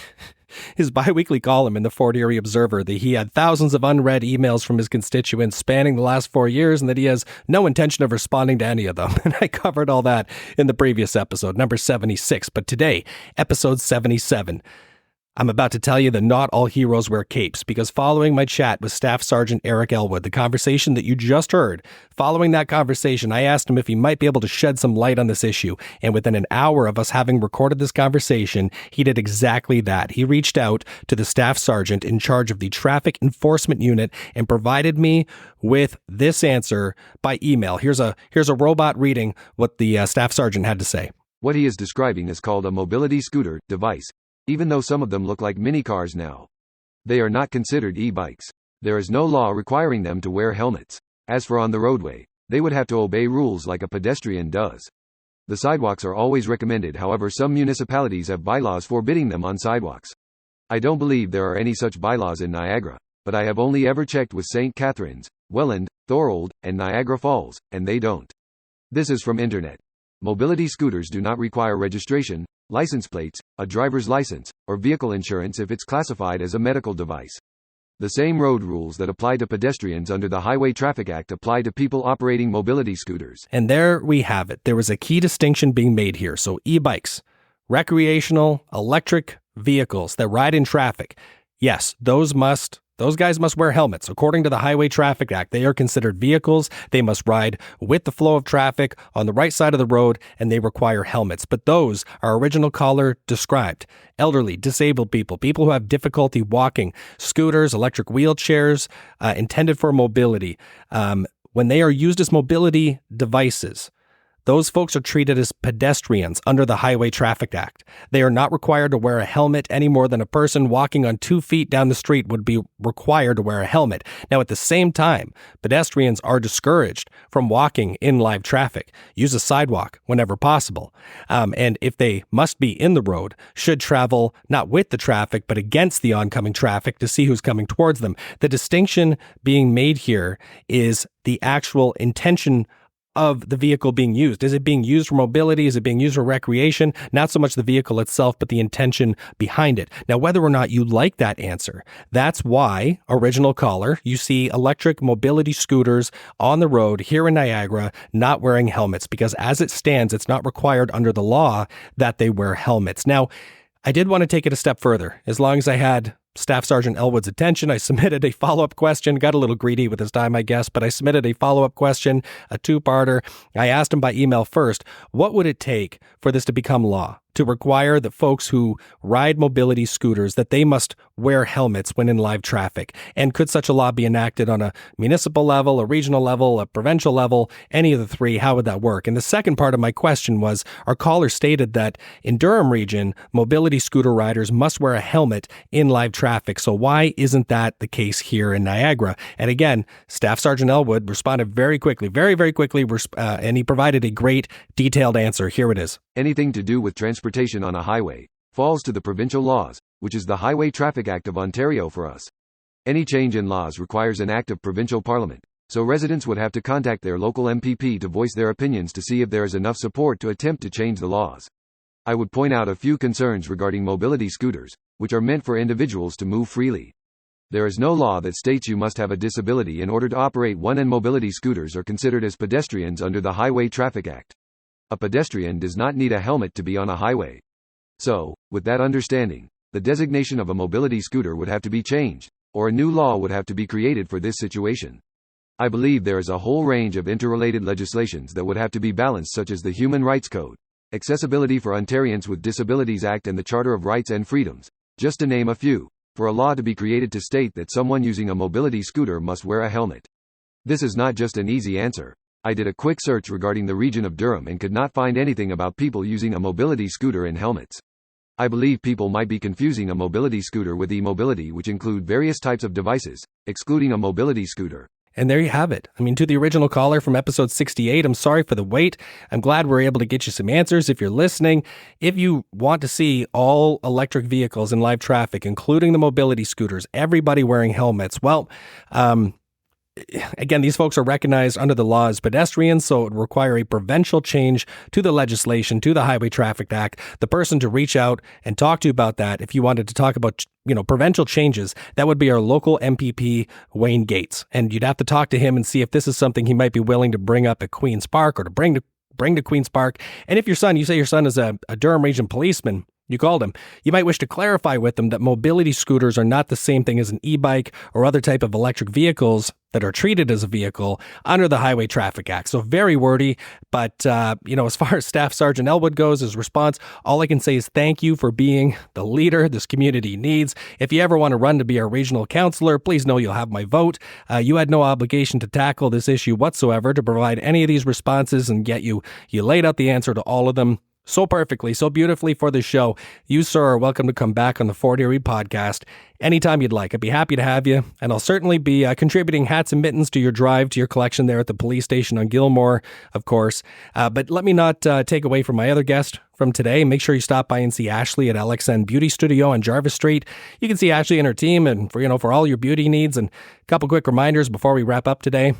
his biweekly column in the Fort Erie Observer that he had thousands of unread emails from his constituents spanning the last 4 years and that he has no intention of responding to any of them. And I covered all that in the previous episode, number 76. But today, episode 77, I'm about to tell you that not all heroes wear capes, because following my chat with Staff Sergeant Eric Ellwood, the conversation that you just heard, following that conversation, I asked him if he might be able to shed some light on this issue. And within an hour of us having recorded this conversation, he did exactly that. He reached out to the Staff Sergeant in charge of the Traffic Enforcement Unit and provided me with this answer by email. Here's a robot reading what the Staff Sergeant had to say. What he is describing is called a mobility scooter device, even though some of them look like mini cars now. They are not considered e-bikes. There is no law requiring them to wear helmets. As for on the roadway, they would have to obey rules like a pedestrian does. The sidewalks are always recommended, however some municipalities have bylaws forbidding them on sidewalks. I don't believe there are any such bylaws in Niagara, but I have only ever checked with St. Catharines, Welland, Thorold, and Niagara Falls, and they don't. This is from Internet. Mobility scooters do not require registration, license plates, a driver's license, or vehicle insurance if it's classified as a medical device. The same road rules that apply to pedestrians under the Highway Traffic Act apply to people operating mobility scooters. And there we have it. There was a key distinction being made here. So e-bikes, recreational, electric vehicles that ride in traffic. Yes, those guys must wear helmets. According to the Highway Traffic Act, they are considered vehicles. They must ride with the flow of traffic on the right side of the road, and they require helmets. But those, our original caller described, elderly, disabled people, people who have difficulty walking, scooters, electric wheelchairs, intended for mobility. When they are used as mobility devices, those folks are treated as pedestrians under the Highway Traffic Act. They are not required to wear a helmet any more than a person walking on 2 feet down the street would be required to wear a helmet. Now, at the same time, pedestrians are discouraged from walking in live traffic. Use a sidewalk whenever possible. And if they must be in the road, should travel not with the traffic, but against the oncoming traffic to see who's coming towards them. The distinction being made here is the actual intention of the vehicle being used. Is it being used for mobility? Is it being used for recreation? Not so much the vehicle itself, but the intention behind it. Now, whether or not you like that answer, that's why, original caller, you see electric mobility scooters on the road here in Niagara not wearing helmets, because as it stands, it's not required under the law that they wear helmets. Now, I did want to take it a step further. As long as I had Staff Sergeant Ellwood's attention, I submitted a follow-up question, got a little greedy with his time, I guess, but I submitted a follow-up question, a two-parter. I asked him by email first, what would it take for this to become law? To require that folks who ride mobility scooters, that they must wear helmets when in live traffic? And could such a law be enacted on a municipal level, a regional level, a provincial level, any of the three? How would that work? And the second part of my question was, our caller stated that in Durham region, mobility scooter riders must wear a helmet in live traffic. So why isn't that the case here in Niagara? And again, Staff Sergeant Ellwood responded very quickly, very quickly, and he provided a great detailed answer. Here it is. Anything to do with transportation on a highway falls to the provincial laws, which is the Highway Traffic Act of Ontario for us. Any change in laws requires an act of provincial parliament, so residents would have to contact their local MPP to voice their opinions to see if there is enough support to attempt to change the laws. I would point out a few concerns regarding mobility scooters, which are meant for individuals to move freely. There is no law that states you must have a disability in order to operate one, and mobility scooters are considered as pedestrians under the Highway Traffic Act. A pedestrian does not need a helmet to be on a highway. So, with that understanding, the designation of a mobility scooter would have to be changed, or a new law would have to be created for this situation. I believe there is a whole range of interrelated legislations that would have to be balanced, such as the Human Rights Code, Accessibility for Ontarians with Disabilities Act, and the Charter of Rights and Freedoms, just to name a few, for a law to be created to state that someone using a mobility scooter must wear a helmet. This is not just an easy answer. I did a quick search regarding the region of Durham and could not find anything about people using a mobility scooter in helmets. I believe people might be confusing a mobility scooter with e-mobility, which include various types of devices, excluding a mobility scooter. And there you have it. I mean, to the original caller from episode 68, I'm sorry for the wait. I'm glad we're able to get you some answers. If you're listening, if you want to see all electric vehicles in live traffic, including the mobility scooters, everybody wearing helmets, well, again, these folks are recognized under the law as pedestrians, so it would require a provincial change to the legislation, to the Highway Traffic Act. The person to reach out and talk to about that, if you wanted to talk about, provincial changes, that would be our local MPP, Wayne Gates. And you'd have to talk to him and see if this is something he might be willing to bring up at Queen's Park or to bring to Queen's Park. And if you say your son is a Durham Region policeman, you called him, you might wish to clarify with them that mobility scooters are not the same thing as an e-bike or other type of electric vehicles that are treated as a vehicle under the Highway Traffic Act. So very wordy, but, as far as Staff Sergeant Ellwood goes, his response, all I can say is thank you for being the leader this community needs. If you ever want to run to be our regional councillor, please know you'll have my vote. You had no obligation to tackle this issue whatsoever, to provide any of these responses, and yet you laid out the answer to all of them so perfectly, so beautifully for the show. You, sir, are welcome to come back on the Fort Erie podcast anytime you'd like. I'd be happy to have you, and I'll certainly be contributing hats and mittens to your drive to your collection there at the police station on Gilmore, of course. But let me not take away from my other guest from today. Make sure you stop by and see Ashley at LXN Beauty Studio on Jarvis Street. You can see Ashley and her team, and for all your beauty needs. And a couple quick reminders before we wrap up today.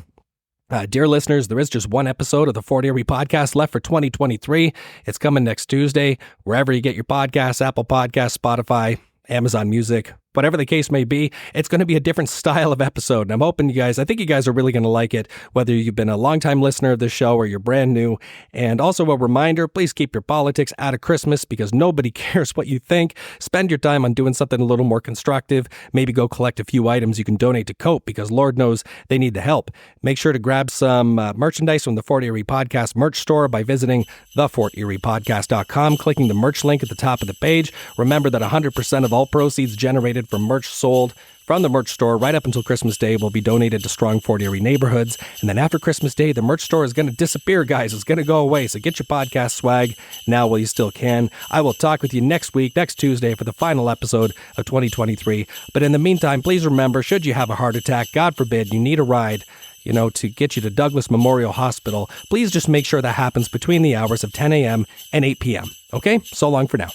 Dear listeners, there is just one episode of the Fort Erie podcast left for 2023. It's coming next Tuesday, wherever you get your podcasts, Apple Podcasts, Spotify, Amazon Music, whatever the case may be. It's going to be a different style of episode. And I'm hoping I think you guys are really going to like it, whether you've been a longtime listener of this show or you're brand new. And also a reminder, please keep your politics out of Christmas, because nobody cares what you think. Spend your time on doing something a little more constructive. Maybe go collect a few items you can donate to COPE, because Lord knows they need the help. Make sure to grab some merchandise from the Fort Erie Podcast merch store by visiting theforteriepodcast.com, clicking the merch link at the top of the page. Remember that 100% of all proceeds generated from merch sold from the merch store right up until Christmas Day will be donated to strong Fort Erie neighborhoods. And then after Christmas Day, the merch store is going to disappear, guys. It's going to go away. So get your podcast swag now while you still can. I will talk with you next week, next Tuesday, for the final episode of 2023. But in the meantime, please remember, should you have a heart attack, God forbid, you need a ride, to get you to Douglas Memorial Hospital, please just make sure that happens between the hours of 10 a.m. and 8 p.m. Okay? So long for now.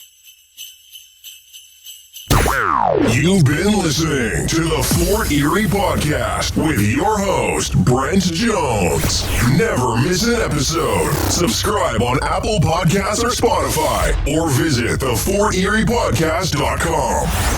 You've been listening to the Fort Erie Podcast with your host, Brent Jones. Never miss an episode. Subscribe on Apple Podcasts or Spotify, or visit theforteriepodcast.com.